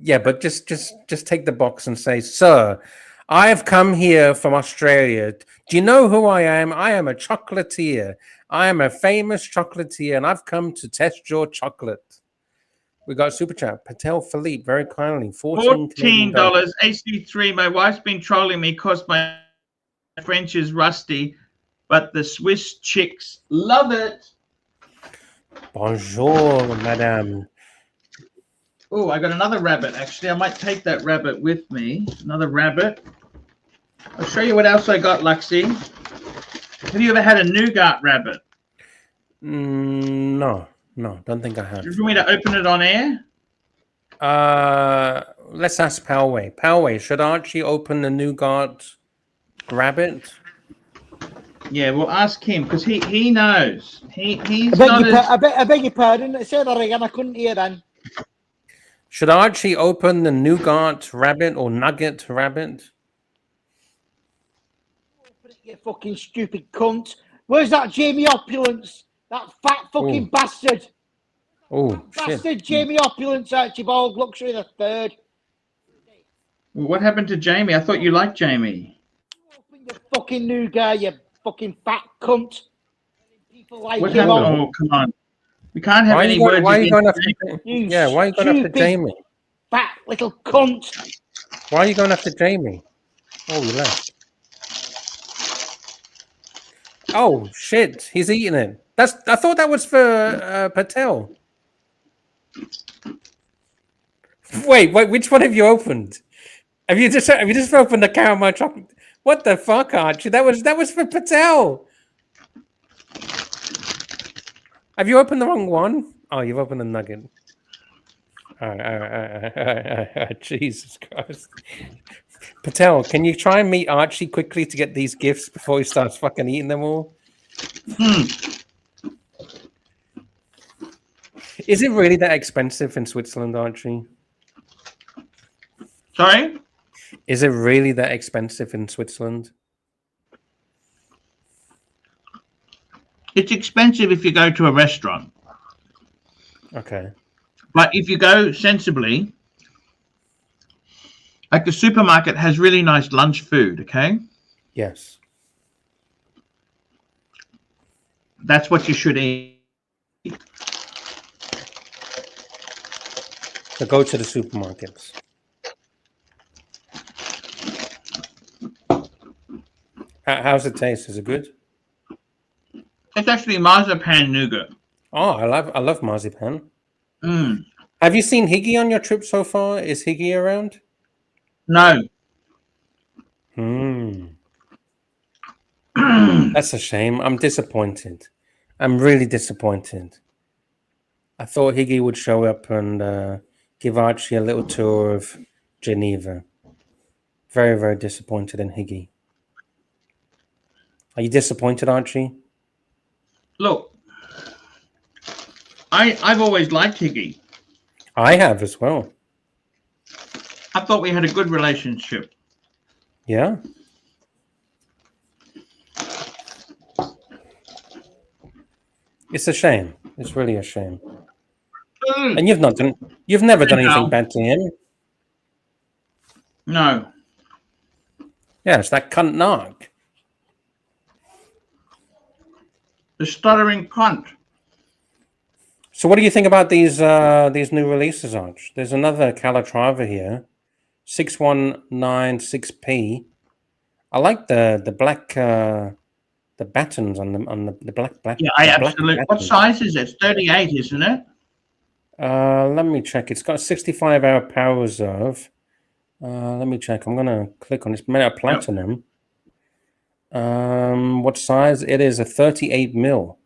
yeah, but just take the box and say, "Sir, I have come here from Australia. Do you know who I am? I am a chocolatier. I am a famous chocolatier, and I've come to test your chocolate." We got super chat. Patek Philippe, very kindly, $14. AC3. My wife's been trolling me because my French is rusty, but the Swiss chicks love it. Bonjour, madame. Oh, I got another rabbit. Actually, I might take that rabbit with me. Another rabbit. I'll show you what else I got, Luxie. Have you ever had a nougat rabbit? No, don't think I have. Do you want me to open it on air? Let's ask Poway. Poway, should Archie open the nougat rabbit? Yeah, we'll ask him because he knows. He's I beg your pardon. Say that again. I couldn't hear then. Should Archie open the nougat rabbit or nugget rabbit? Open it, you fucking stupid cunt. Where's that Jamie Opulence? That fat fucking bastard. Oh, Bastard Jamie Opulence, Archibald Luxury the Third. What happened to Jamie? I thought you liked Jamie. Open your fucking nougat, you fucking fat cunt. People like What him happened? on. Oh, come on. We can't have any why words. are you going after You Yeah, why are you going after stupid Jamie? Fat little cunt. Why are you going after Jamie? Oh, he left. Oh shit, he's eating it. I thought that was for Patel. Wait, which one have you opened? Have you just opened the caramel chocolate? What the fuck, Archie? That was for Patel. Have you opened the wrong one? Oh, you've opened the nugget. All right. Jesus Christ. Patel, can you try and meet Archie quickly to get these gifts before he starts fucking eating them all? Is it really that expensive in Switzerland, Archie? Sorry? Is it really that expensive in Switzerland? It's expensive if you go to a restaurant. Okay. But if you go sensibly, like the supermarket has really nice lunch food, okay? Yes. That's what you should eat. So go to the supermarkets. How's it taste? Is it good? It's actually marzipan nougat. Oh, I love marzipan. Have you seen Higgy on your trip so far? Is Higgy around? No. That's a shame. I'm disappointed. I'm really disappointed. I thought Higgy would show up and give Archie a little tour of Geneva. Very, very disappointed in Higgy. Are you disappointed, Archie? Look, I've always liked Higgy. I have as well. I thought we had a good relationship. Yeah. It's a shame. It's really a shame. And you've never done anything bad to him. No. Yeah, it's that cunt Narc. The stuttering cunt. So what do you think about these new releases, Arch? There's another Calatrava here. 6196p. I like the black the battens on the black. Yeah, I absolutely. What size is it? It's 38, isn't it? Let me check. It's got a 65-hour power reserve. Let me check. I'm gonna click on it. It's made out of platinum. Yep. What size? It is a 38 mil.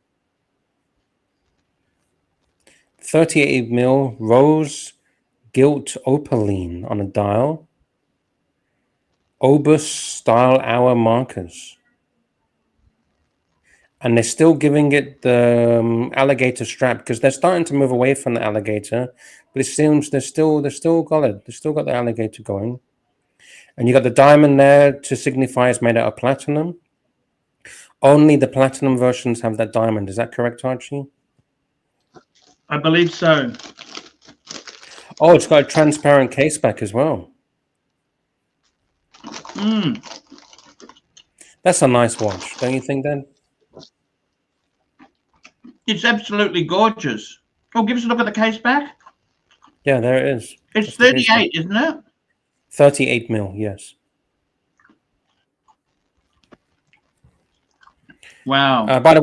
38 mil rose gilt opaline on a dial. Obus style hour markers. And they're still giving it the alligator strap because they're starting to move away from the alligator, but it seems they're still got it. They still got the alligator going. And you got the diamond there to signify it's made out of platinum. Only the platinum versions have that diamond. Is that correct, Archie? I believe so. Oh, it's got a transparent case back as well. That's a nice watch, don't you think, Dan? It's absolutely gorgeous. Oh, give us a look at the case back. Yeah, there it is. It's 38, isn't it? 38 mil, yes. Wow. By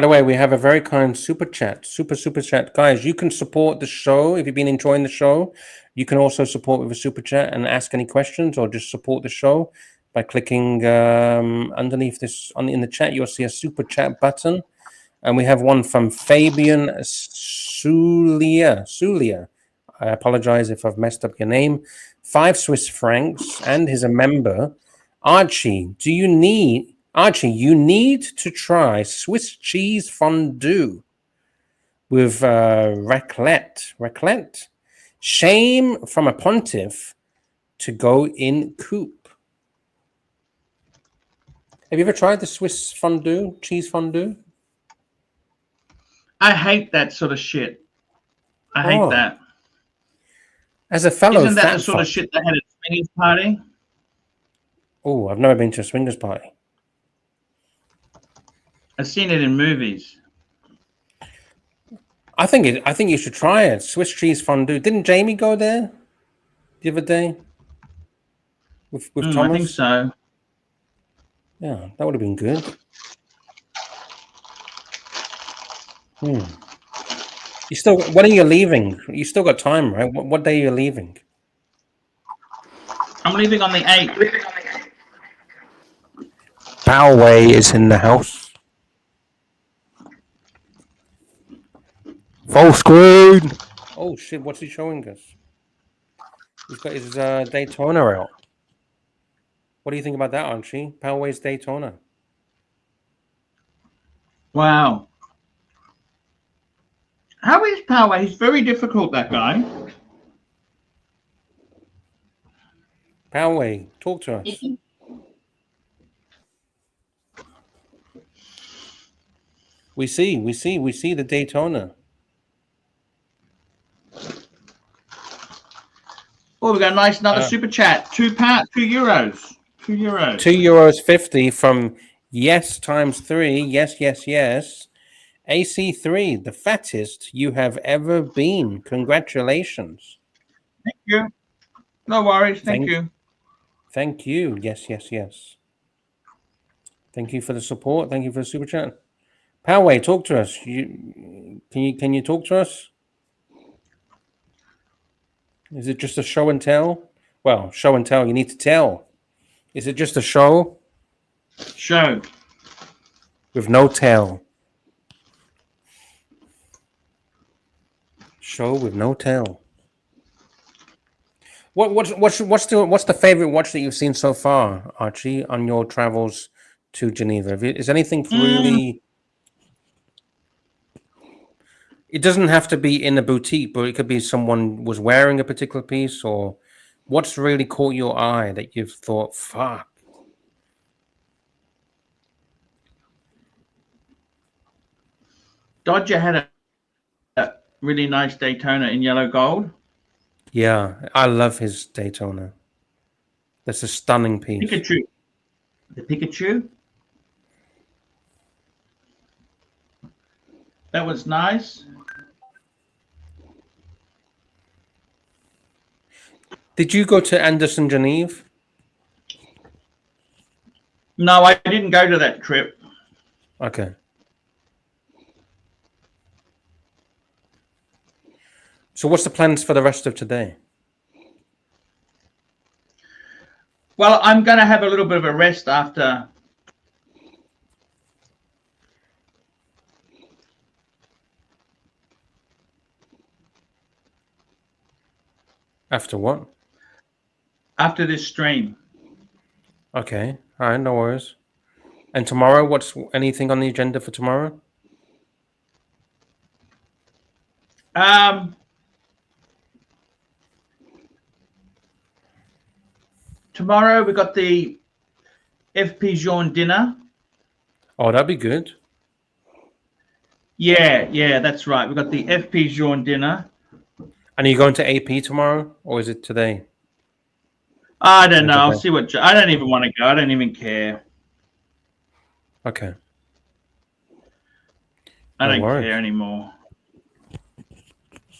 the way, we have a very kind super chat, super chat, guys. You can support the show if you've been enjoying the show. You can also support with a super chat and ask any questions, or just support the show by clicking underneath this in the chat. You'll see a super chat button, and we have one from Fabian Sulia. I apologize if I've messed up your name. 5 Swiss francs, and he's a member. Archie, you need to try Swiss cheese fondue with raclette. Shame from a pontiff to go in coupe. Have you ever tried the Swiss fondue, cheese fondue? I hate that sort of shit. I hate that. As a fellow Isn't that the sort of shit they had at a swingers party? Oh, I've never been to a swingers party. I've seen it in movies. I think you should try it. Swiss cheese fondue. Didn't Jamie go there the other day with Thomas? I think so. Yeah, that would have been good. You still? When are you leaving? You still got time, right? What day are you leaving? I'm leaving on the 8th. Poway is in the house. Full screen. Oh shit! What's he showing us? He's got his Daytona out. What do you think about that, Archie? Poway's Daytona. Wow. How is Poway? He's very difficult, that guy. Poway, talk to us. We see the Daytona. Oh, we got a nice another super chat. €2. €2. €2.50 from Yes Times 3. Yes, yes, yes. AC3, the fattest you have ever been. Congratulations. Thank you. No worries. Thank you. Thank you. Yes, yes, yes. Thank you for the support. Thank you for the super chat. Poway, talk to us. Can you talk to us? Is it just a show and tell? Well, show and tell. You need to tell. Is it just a show? Show with no tell. Show with no tell. What's the favorite watch that you've seen so far, Archie, on your travels to Geneva? Is anything really? It doesn't have to be in a boutique, but it could be someone was wearing a particular piece, or what's really caught your eye that you've thought, fuck. Dodger had a really nice Daytona in yellow gold. Yeah, I love his Daytona. That's a stunning piece. Pikachu. The Pikachu. That was nice. Did you go to Anderson, Geneva? No, I didn't go to that trip. Okay. So what's the plans for the rest of today? Well, I'm going to have a little bit of a rest after. After what? After this stream. Okay. All right, no worries. And tomorrow, what's anything on the agenda for tomorrow? Tomorrow we got the FP Jean dinner. Oh, that'd be good. Yeah, that's right. We got the FP Jean dinner. And are you going to AP tomorrow, or is it today? I don't know. I'll see what. I don't even want to go. I don't even care. Okay. I don't care anymore.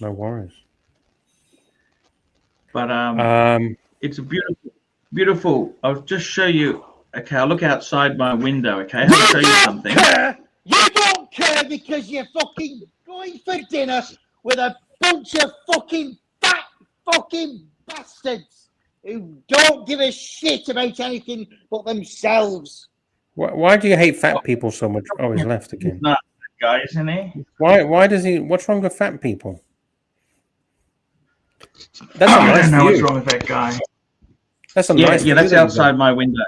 No worries. But it's a beautiful. I'll just show you. Okay, I'll look outside my window. Okay, I'll show you something. You don't care because you're fucking going for dinner with a bunch of fucking fat fucking bastards who don't give a shit about anything but themselves. Why do you hate fat people so much? Oh, he's left again. He's not that guy, isn't he? Why does he? What's wrong with fat people? That's a I nice don't know view. what's wrong with that guy. That's a nice view. That's outside my window.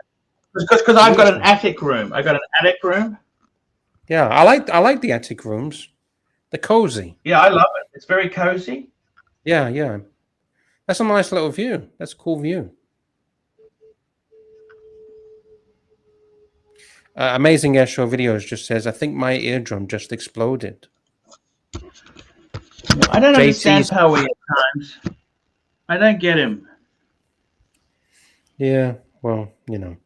Because I've got an attic room. I got an attic room. Yeah, I like the attic rooms. They're cozy. Yeah, I love it. It's very cozy. Yeah. That's a nice little view. That's a cool view. Amazing Airshow Videos just says, I think my eardrum just exploded. I don't understand Powie at times. I don't get him. Yeah, well, you know.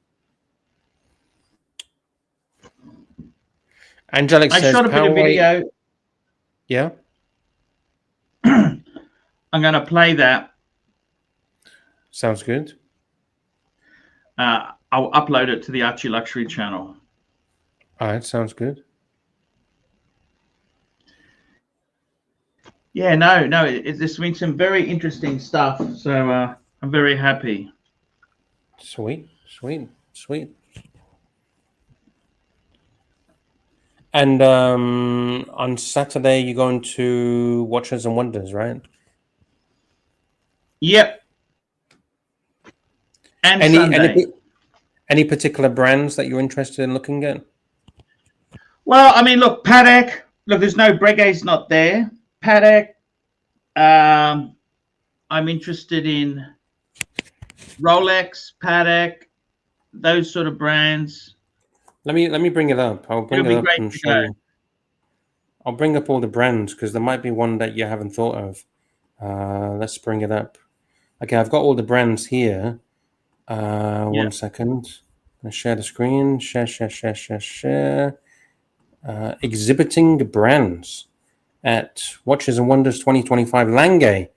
Angelic says, I shot a bit of video. Yeah? I'm going to play that. Sounds good. I'll upload it to the Archie Luxury channel. All right, sounds good. Yeah, no, there's been some very interesting stuff. So I'm very happy. Sweet, sweet, sweet. And on Saturday, you're going to Watches and Wonders, right? Yep. And Sunday. Any particular brands that you're interested in looking at? Well, I mean, look, Patek. Look, there's no Breguet's not there. Patek. I'm interested in Rolex, Patek, those sort of brands. Let me bring it up. I'll bring It'll it be up great and to show go. you. I'll bring up all the brands because there might be one that you haven't thought of. Let's bring it up. Okay, I've got all the brands here. 1 second. Let's share the screen. Share. Exhibiting brands at Watches and Wonders 2025 Lange.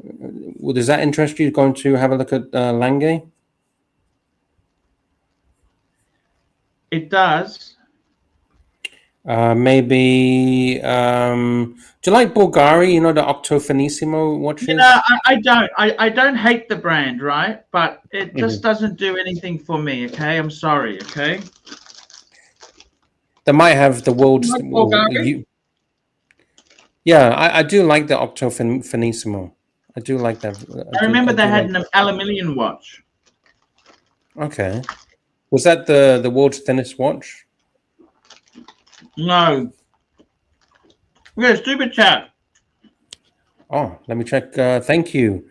Well, does that interest you? Going to have a look at Lange? It does. Maybe. Do you like Bulgari? You know the Octo Finissimo watches. You know, I don't. I don't hate the brand, right? But it just doesn't do anything for me. Okay, I'm sorry. Okay. They might have the world's. You like Bulgari? Yeah, I do like the Octo Finissimo. I do like that. I remember they had an aluminium watch. Okay. Was that the world's thinnest watch? No. Okay, stupid chat. Oh, let me check. Thank you.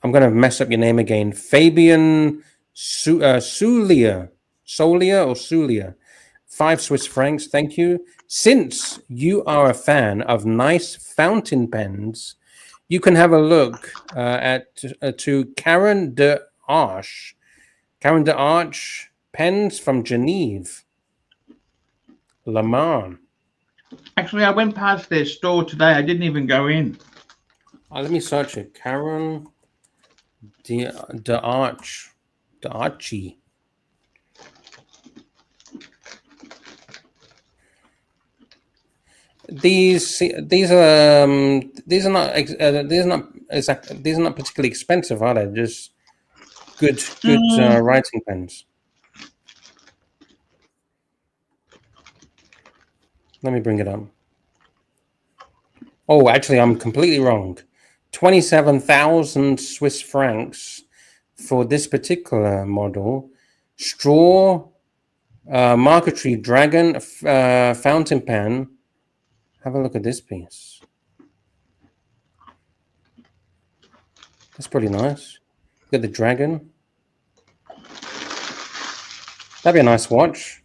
I'm going to mess up your name again. Fabian Sulia. Solia or Sulia. 5 Swiss francs. Thank you. Since you are a fan of nice fountain pens, you can have a look to Karen de Arche. Karen de Arche pens from Geneva. Le Mans. Actually, I went past their store today. I didn't even go in. Let me search it. Karen de Archie. These are not particularly expensive, are they? Just good writing pens. Let me bring it up. Oh, actually, I'm completely wrong. 27,000 Swiss francs for this particular model. Straw marquetry dragon fountain pen. Have a look at this piece. That's pretty nice. Look at the dragon. That'd be a nice watch.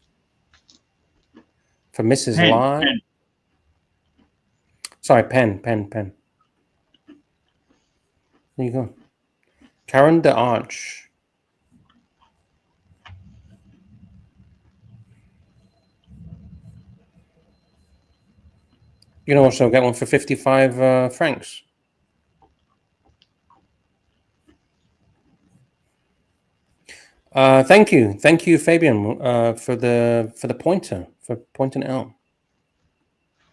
For Mrs. Lai. Sorry, pen. There you go. Karen de Arche. You can also get one for 55 francs. Thank you, Fabian, for the pointer, for pointing it out.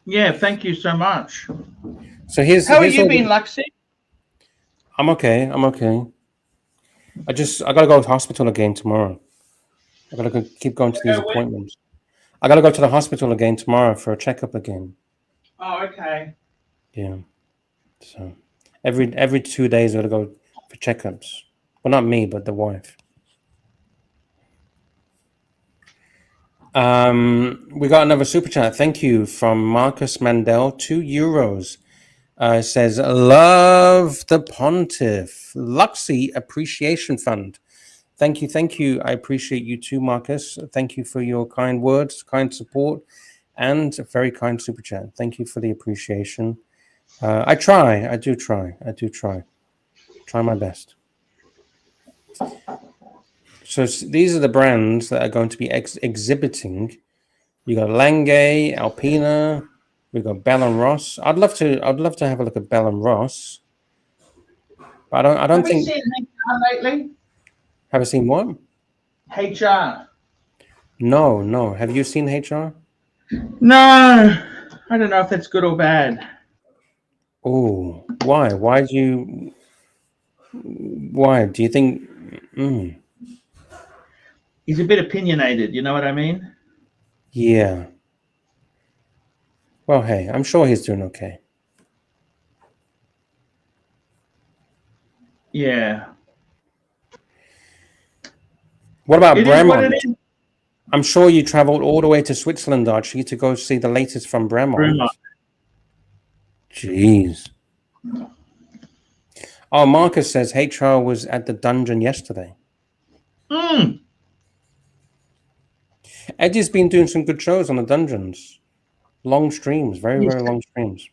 Yeah, thank you so much. So how have you been, Luxie? I'm okay. I gotta go to the hospital again tomorrow. I gotta keep going to these appointments. I gotta go to the hospital again tomorrow for a checkup again. Oh, okay. Yeah. So every 2 days I gotta go for checkups. Well, not me, but the wife. We got another super chat. Thank you from Marcus Mandel, €2. Says, love the Pontiff. Luxie Appreciation Fund. Thank you. I appreciate you too, Marcus. Thank you for your kind words, kind support, and a very kind super chat. Thank you for the appreciation. I do try. Try my best. So these are the brands that are going to be exhibiting. You got Lange, Alpina. We got Bell and Ross. I'd love to have a look at Bell and Ross. But I don't think. Have you seen HR lately? Have you seen what? HR. No. Have you seen HR? No. I don't know if that's good or bad. Oh, why? Why do you think? He's a bit opinionated, you know what I mean? Yeah. Well, hey, I'm sure he's doing okay. Yeah. What about It is what Bremont? it is. I'm sure you traveled all the way to Switzerland, Archie, to go see the latest from Bremont. Bremont. Jeez. Oh, Marcus says HR was at the dungeon yesterday. Eddie's been doing some good shows on the dungeons. Long streams, very, very long streams.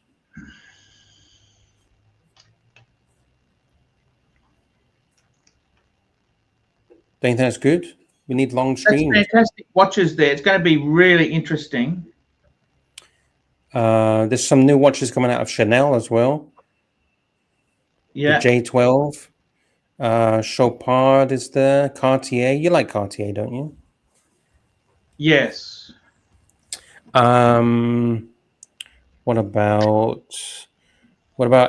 Don't you think that's good? We need long streams. That's fantastic watches there. It's going to be really interesting. There's some new watches coming out of Chanel as well. Yeah. The J12. Chopard is there. Cartier. You like Cartier, don't you? Yes. What about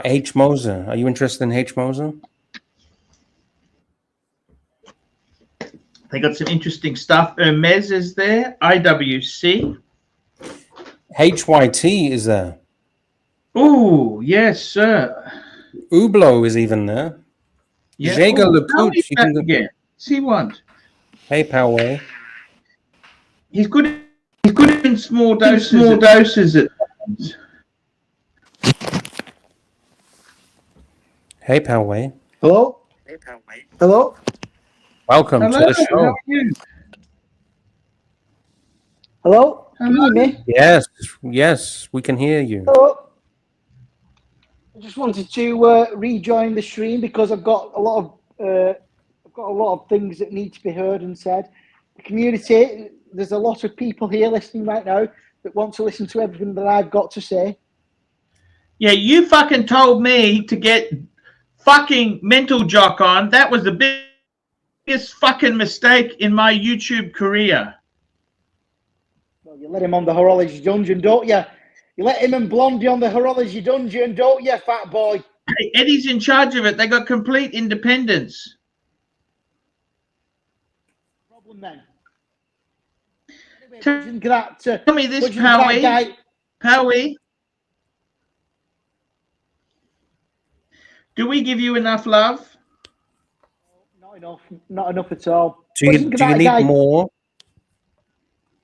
H. Moser? Are you interested in H. Moser? They got some interesting stuff. Hermes is there. IWC. HYT is there. Oh, yes, sir. Hublot is even there. Yeah. Jaeger Oh, Lecoultre. You can again. See what? Hey, Poway. He's good. He's good in small doses. Hey, Poway. Hello? Hello? Welcome to the How show. are you? Hello? Can you hear me? Yes, we can hear you. Hello? I just wanted to rejoin the stream because I've got a lot of things that need to be heard and said. The community, there's a lot of people here listening right now that want to listen to everything that I've got to say. Yeah, you fucking told me to get fucking Mental Jock on. That was the biggest fucking mistake in my YouTube career. Well, you let him on the Horology Dungeon, don't you? You let him and Blondie on the Horology Dungeon, don't you, fat boy? Hey, Eddie's in charge of it. They got complete independence. Problem then. Anyway, Tell me this, Powie. Do we give you enough love? Not enough at all. Do you need more?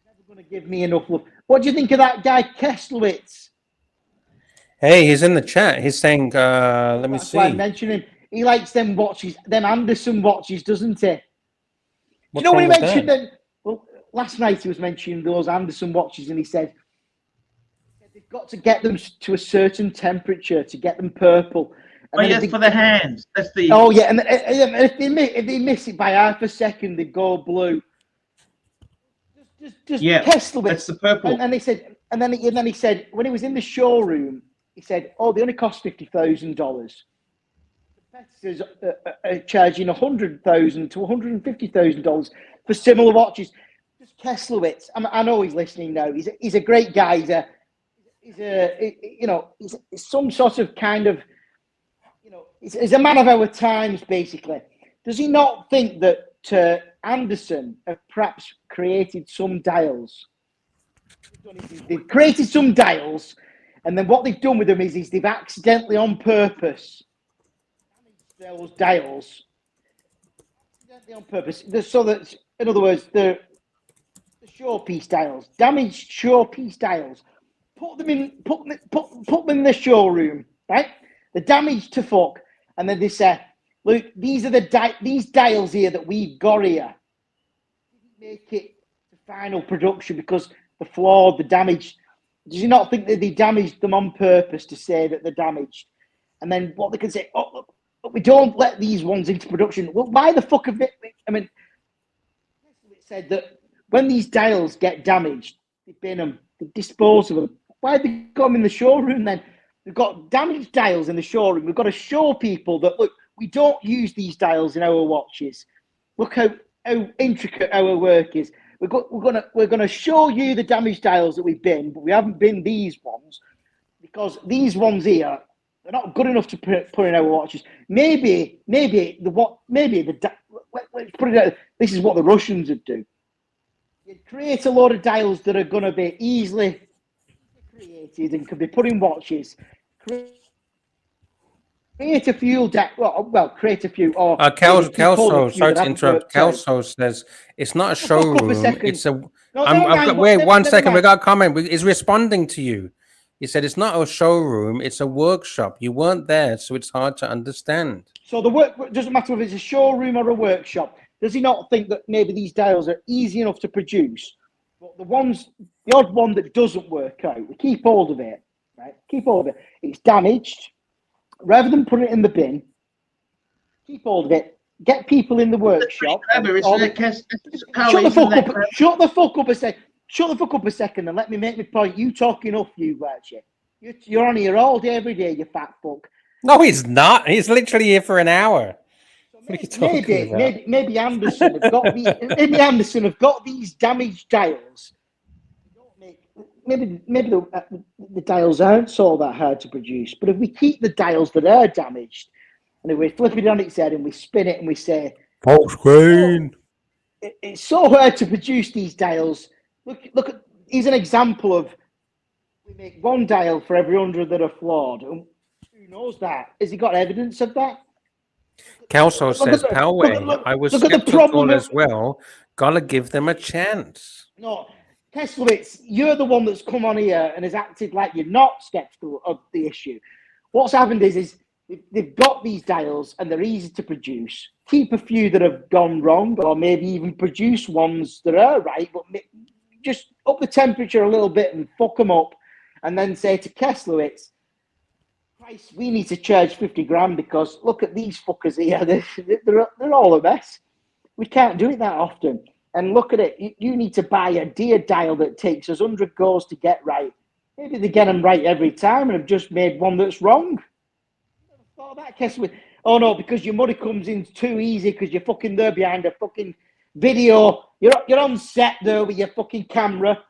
Never going to give me enough love. What do you think of that guy Keslowitz? Hey, he's in the chat. He's saying, let me see. Why I mention him. He likes them watches, them Anderson watches, doesn't he? Do you know when he mentioned them? Well, last night he was mentioning those Anderson watches, and he said they've got to get them to a certain temperature to get them purple. And yes, for the hands. That's the. Oh yeah, and if they miss it by half a second, they go blue. Just yeah, Keslowitz. That's the purple. And he said, and then he said, when he was in the showroom, he said, "Oh, they only cost $50,000. Competitors are charging $100,000 to $150,000 for similar watches." Just Keslowitz. I know he's listening now. He's a great guy. He's some sort of kind of. He's a man of our times, basically. Does he not think that Anderson have perhaps created some dials? They've created some dials, and then what they've done with them is they've accidentally, on purpose, damaged those dials. Accidentally on purpose. So that, in other words, the showpiece dials, damaged showpiece dials. Put them in the showroom, right? They're damaged to fuck. And then they say, "Look, these are these dials here that we've got here. Didn't make it to final production because the flawed, the damaged." Does he not think that they damaged them on purpose to say that they're damaged? And then what they can say, "Oh, look, we don't let these ones into production." Well, why the fuck have it? I mean, it said that when these dials get damaged, they bin them, they dispose of them. Why have they got them in the showroom then? We've got damaged dials in the showroom. We've got to show people that, look, we don't use these dials in our watches. Look how intricate our work is. We're gonna show you the damaged dials that we've bin, but we haven't bin these ones because these ones here, they're not good enough to put in our watches. Maybe the let's put it out. This is what the Russians would do. You'd create a load of dials that are going to be easily created and could be put in watches. Create a few, create a few, or Kelso, sorry to interrupt. Kelso says it's not a showroom. It's a. Wait 1 second. We got a comment. He's responding to you. He said it's not a showroom. It's a workshop. You weren't there, so it's hard to understand. So the work doesn't matter if it's a showroom or a workshop. Does he not think that maybe these dials are easy enough to produce, but the odd one that doesn't work out, we keep hold of it, right? Keep hold of it. It's damaged. Rather than put it in the bin, keep hold of it. Get people in the workshop. Shut the fuck up a second. Shut the fuck up a second and let me make my point. You talk enough, you Archie. You're on here all day, every day, you fat fuck. No, he's not. He's literally here for an hour. So maybe Anderson have got these damaged dials. Maybe the dials aren't so that hard to produce. But if we keep the dials that are damaged, and if we flip it on its head and we spin it and we say, full screen, it's so hard to produce these dials. Look at. Here's an example of we make one dial for every 100 that are flawed. And who knows that? Has he got evidence of that? Kelso says, Poway, I was skeptical as well. Gotta give them a chance. No, Keslowitz, you're the one that's come on here and has acted like you're not skeptical of the issue. What's happened is they've got these dials and they're easy to produce. Keep a few that have gone wrong, or maybe even produce ones that are right, but just up the temperature a little bit and fuck them up, and then say to Keslowitz, Christ, we need to charge 50 grand because look at these fuckers here. They're all a mess. We can't do it that often. And look at it. You need to buy a dear dial that takes us 100 goes to get right. Maybe they get them right every time and have just made one that's wrong. Oh, that Keslowitz. Oh no, because your money comes in too easy because you're fucking there behind a fucking video. You're on set there with your fucking camera.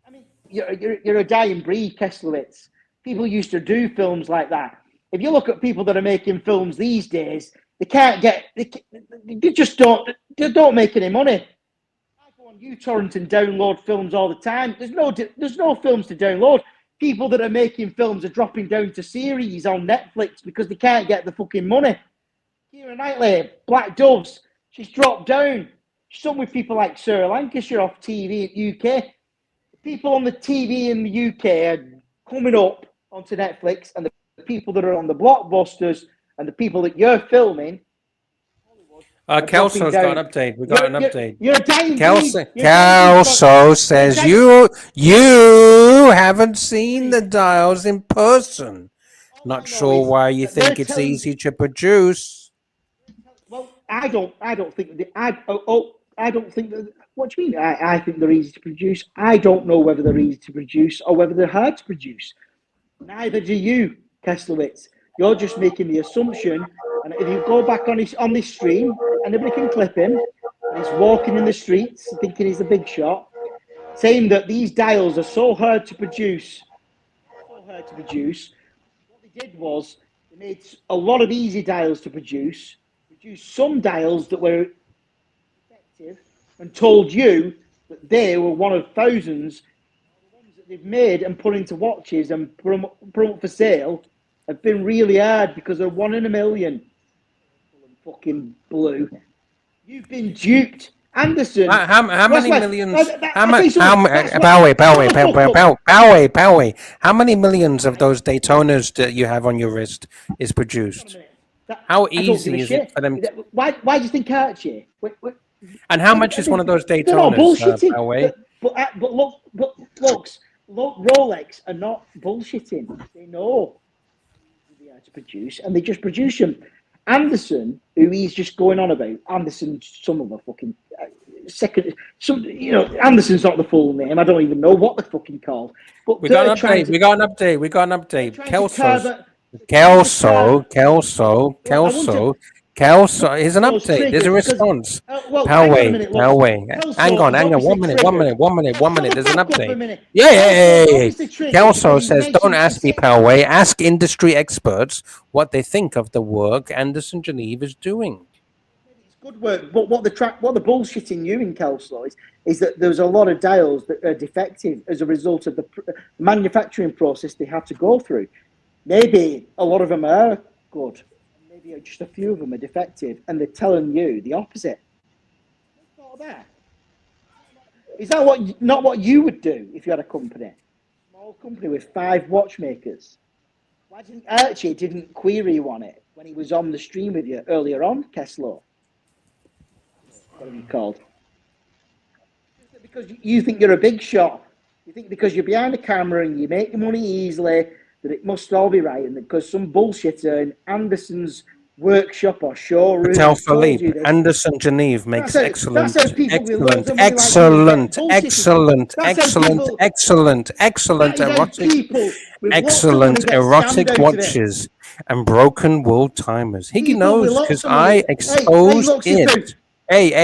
I mean, you're a dying breed, Keslowitz. People used to do films like that. If you look at people that are making films these days, they don't make any money. I go on uTorrent and download films all the time. There's no films to download. People that are making films are dropping down to series on Netflix because they can't get the fucking money. Keira Knightley, Black Doves, she's dropped down. She's on with people like Sarah Lancashire off TV in the UK. People on the TV in the UK are coming up onto Netflix, and the people that are on the blockbusters and the people that you're filming. Kelso's got an update. We got an update. You're a dying Kelso says you haven't seen the dials in person. Not sure why you think it's easy to produce. Well, I don't think that. I don't think that. What do you mean? I think they're easy to produce. I don't know whether they're easy to produce or whether they're hard to produce. Neither do you, Keslowitz. You're just making the assumption. And if you go back on this stream, anybody can clip him, and he's walking in the streets thinking he's a big shot, saying that these dials are so hard to produce. What they did was they made a lot of easy dials to produce some dials that were effective, and told you that they were one of thousands. The ones that they've made and put into watches and put them up for sale have been really hard because they're 1 in a million. Fucking blue. You've been duped. Anderson. How many millions? How many millions of those Daytonas that you have on your wrist is produced? How easy is it for them? Why do you think Archie? And how much is one of those Daytonas? They're not bullshitting. But Rolex are not bullshitting. They know they are to produce, and they just produce them. Anderson, who he's just going on about, Anderson, some of the fucking Anderson's not the full name. I don't even know what they're fucking called. But we got an update. We got an update. Kelso. Here's an update. There's a response. Poway. Hang on. 1 minute. There's an update. Yeah. Kelso says, don't ask me, Poway. Ask industry experts what they think of the work Anderson Geneva is doing. good work. But what the bullshitting you in Kelso is that there's a lot of dials that are defective as a result of the manufacturing process they had to go through. Maybe a lot of them are good. Maybe just a few of them are defective, and they're telling you the opposite. Is that not what you would do if you had a company? Small company with 5 watchmakers. Why didn't Archie query you on it when he was on the stream with you earlier on, Kessler? Whatever you called. Because you think you're a big shot. You think because you're behind the camera and you make your money easily that it must all be right, and because some bullshitter in Anderson's workshop or showroom Patek Philippe, Anderson Geneva makes excellent erotic watches and broken wool timers. Higgy knows because I exposed it. Hey,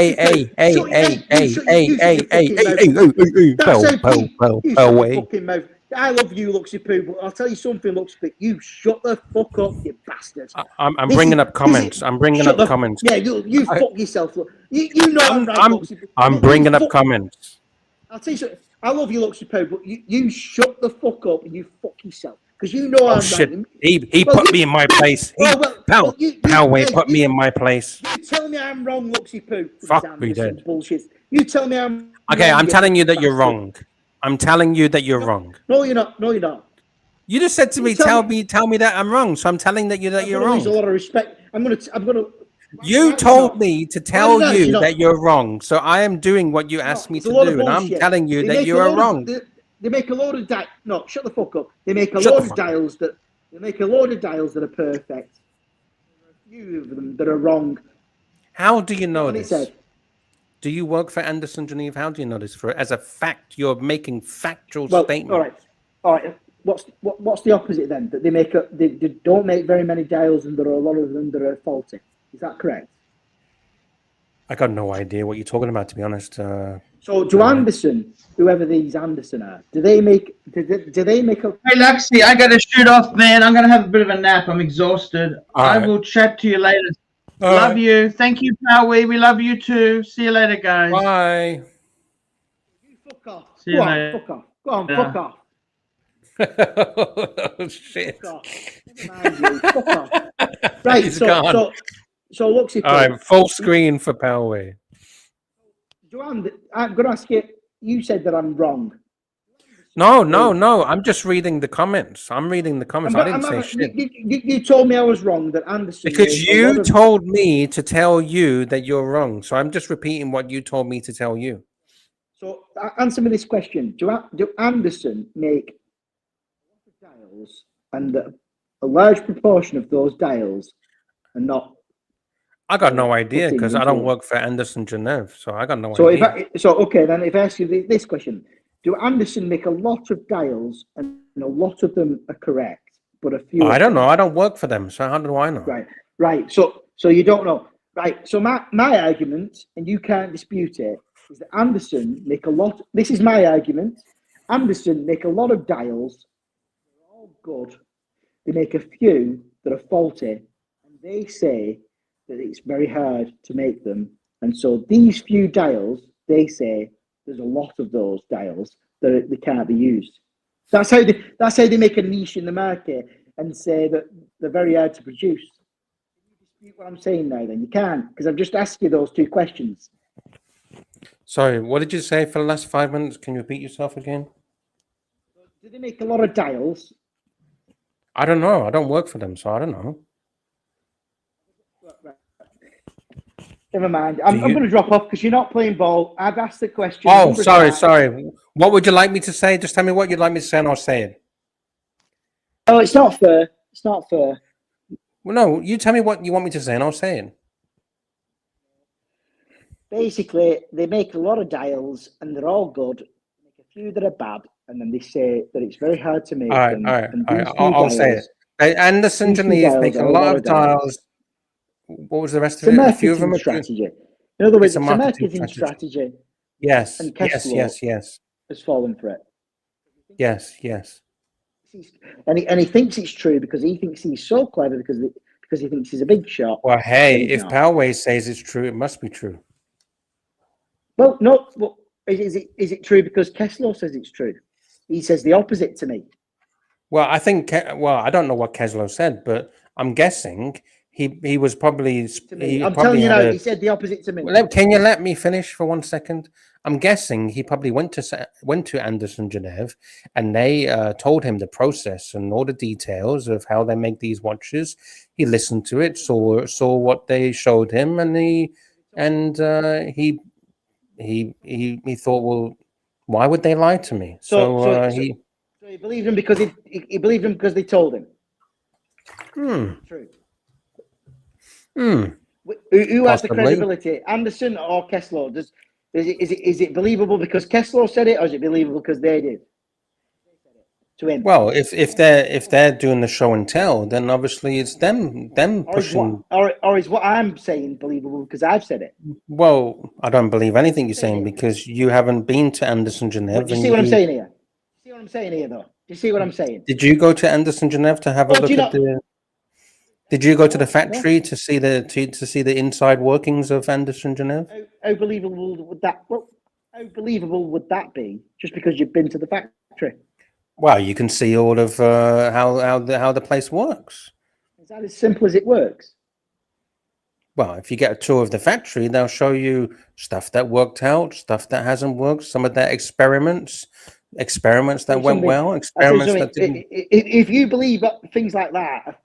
I love you, Luxy Poo, but I'll tell you something, Luxy Poo. You shut the fuck up, you bastard. I'm bringing up comments. I'm bringing up comments. Yeah, you fuck yourself. You know I'm right, Luxy Poo. I'm bringing up comments. I'll tell you something. I love you, Luxy Poo, but you shut the fuck up and you fuck yourself. Because you know I'm shit. right. He put me in my place. Poway put me in my place. You tell me I'm wrong, Luxy Poo. Fuck me dead. Bullshit. You tell me I'm okay, wrong, I'm telling you that you're wrong. I'm telling you that you're wrong. No, you're not. No, you're not. You just said to me, tell me that I'm wrong. So I'm telling that you're wrong. Lose a lot of respect. I'm gonna. You told me to tell you that you're wrong. So I am doing what you asked me to do, and I'm telling you that you are wrong. They make a load of no, shut the fuck up. They make a load of dials that are perfect. There are a few of them that are wrong. How do you know this? Do you work for Anderson Geneva? How do you know this? As a fact, you're making factual statements. All right. What's the opposite then? That they don't make very many dials, and there are a lot of them that are faulty. Is that correct? I got no idea what you're talking about, to be honest. So do Anderson, whoever these Anderson are, do they make a? Hey Luxy, I gotta shoot off, man. I'm gonna have a bit of a nap. I'm exhausted. I will chat to you later. Love you. Thank you, Poway. We love you too. See you later, guys. Bye. You fuck off. See you later. Fuck off. Go on, fuck off. Oh, shit. Fuck off. Never mind you. Fuck off. Right, He's gone. So Luxy. All right, full screen for Poway. Joanne, I'm going to ask you. You said that I'm wrong. No. I'm just reading the comments. I didn't say shit. You told me I was wrong. That Anderson. Because you told me to tell you that you're wrong. So I'm just repeating what you told me to tell you. So answer me this question: Do Anderson make dials, and a large proportion of those dials are not? I got no idea because I don't work for Anderson Geneva, so I got no idea. Okay, then if I ask you this question, do Anderson make a lot of dials and a lot of them are correct, but a few? I don't know. I don't work for them, so how do I know? Right. So you don't know. Right. So my argument, and you can't dispute it, is that Anderson make a lot. This is my argument. Anderson make a lot of dials. They're all good. They make a few that are faulty, and they say that it's very hard to make them. And so these few dials, they say there's a lot of those dials that they can't be used. That's how they make a niche in the market and say that they're very hard to produce. Can you dispute what I'm saying now? Then you can't, because I've just asked you those two questions. Sorry, what did you say for the last 5 minutes? Can you repeat yourself again? Do they make a lot of dials? I don't know. I don't work for them, so I don't know. Never mind. I'm going to drop off because you're not playing ball. I've asked the question. Oh, sorry. What would you like me to say? Just tell me what you'd like me to say and I'll say it. Oh, it's not fair. It's not fair. Well, no, you tell me what you want me to say and I'll say it. Basically, they make a lot of dials and they're all good. They make a few that are bad, and then they say that it's very hard to make them. All right. I'll say it. Anderson Geneva make a lot of dials. What was the rest of it? A few of them are strategy. In other words, it's a marketing strategy. Yes. And yes. Has fallen for it. Yes. And he thinks it's true because he thinks he's so clever because because he thinks he's a big shot. Well, hey, when he's if not. Poway says it's true, it must be true. Well, no. Well, is it true because Kessler says it's true? He says the opposite to me. Well, I think. Well, I don't know what Keslow said, but I'm guessing he was probably. To me, He I'm probably telling you had now. a. He said the opposite to me. Well, can you let me finish for 1 second? I'm guessing he probably went to Anderson Geneva, and they told him the process and all the details of how they make these watches. He listened to it, saw what they showed him, and he thought, well, why would they lie to me? So he believed him because he believed him because they told him. True. Who has the credibility, Anderson or Kessler? Is it believable because Kessler said it, or is it believable because they did to him? Well, if they're doing the show and tell, then obviously it's them pushing. Or is what I'm saying believable because I've said it? Well, I don't believe anything you're saying because you haven't been to Anderson Geneva. Do you see what I'm saying here? See what I'm saying here, though. Do you see what I'm saying? Did you go to Anderson Geneva to have a look at the? Did you go to the factory to see the inside workings of Anderson Geneva? How believable would that? Well, how believable would that be? Just because you've been to the factory? Well, you can see all of how the place works. Is that as simple as it works? Well, if you get a tour of the factory, they'll show you stuff that worked out, stuff that hasn't worked, some of their experiments that went well, experiments that didn't. If you believe things like that,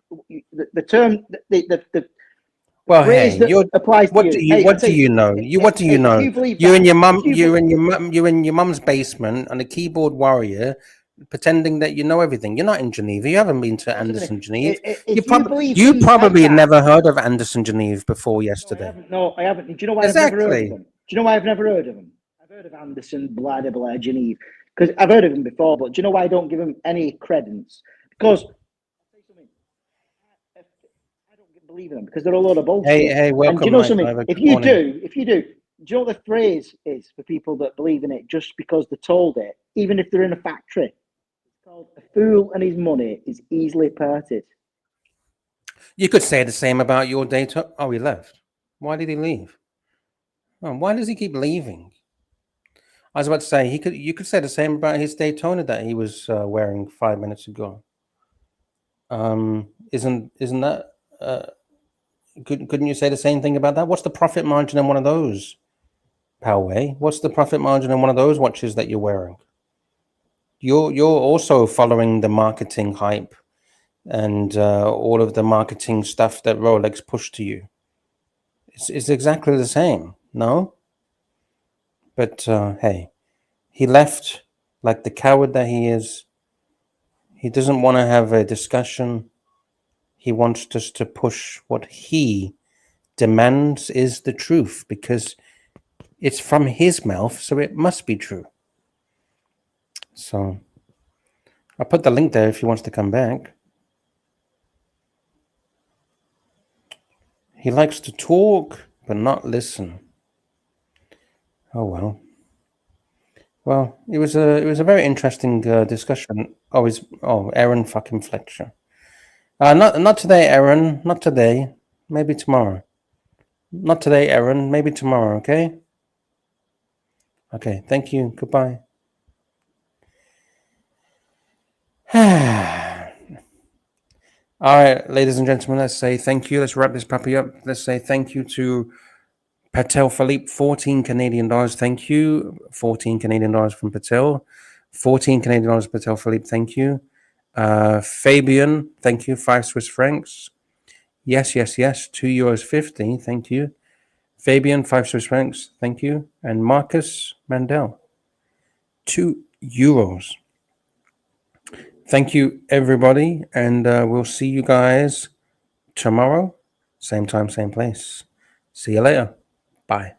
the term, the well, phrase hey, that applies what to do you. you what do you know? What do you know? You and your mum's basement on a keyboard warrior, pretending that you know everything. You're not in Geneva. You haven't been to Anderson Geneva. You probably never heard of Anderson Geneva before yesterday. No, I haven't. Do you know why I've never heard of them? Do you know why I've never heard of them? I've heard of Anderson, blah, blah, blah, Geneva. Because I've heard of him before, but do you know why I don't give him any credence? Because I don't believe in them because they're a load of bullshit. Hey, welcome. And do you know something? If you do, do you know what the phrase is for people that believe in it just because they're told it, even if they're in a factory? It's called "A fool and his money is easily parted." You could say the same about your data. Oh, he left. Why did he leave? Oh, why does he keep leaving? I was about to say you could say the same about his Daytona that he was wearing 5 minutes ago. Isn't that couldn't you say the same thing about that? What's the profit margin in one of those, Poway? What's the profit margin in one of those watches that you're wearing? You're also following the marketing hype and all of the marketing stuff that Rolex pushed to you. It's exactly the same, no? But hey, he left like the coward that he is. He doesn't want to have a discussion. He wants us to push what he demands is the truth because it's from his mouth, so it must be true. So I'll put the link there if he wants to come back. He likes to talk, but not listen. Oh well. Well, it was a very interesting discussion. Aaron fucking Fletcher. Not today, Aaron. Not today. Maybe tomorrow. Not today, Aaron. Maybe tomorrow. Okay. Okay. Thank you. Goodbye. All right, ladies and gentlemen. Let's say thank you. Let's wrap this puppy up. Let's say thank you to Patek Philippe, 14 Canadian dollars. Thank you. 14 Canadian dollars from Patel. 14 Canadian dollars, Patek Philippe. Thank you. Fabian, thank you. 5 Swiss francs. Yes. €2.50. Thank you. Fabian, 5 Swiss francs. Thank you. And Marcus Mandel, €2. Thank you, everybody. And we'll see you guys tomorrow. Same time, same place. See you later. Bye.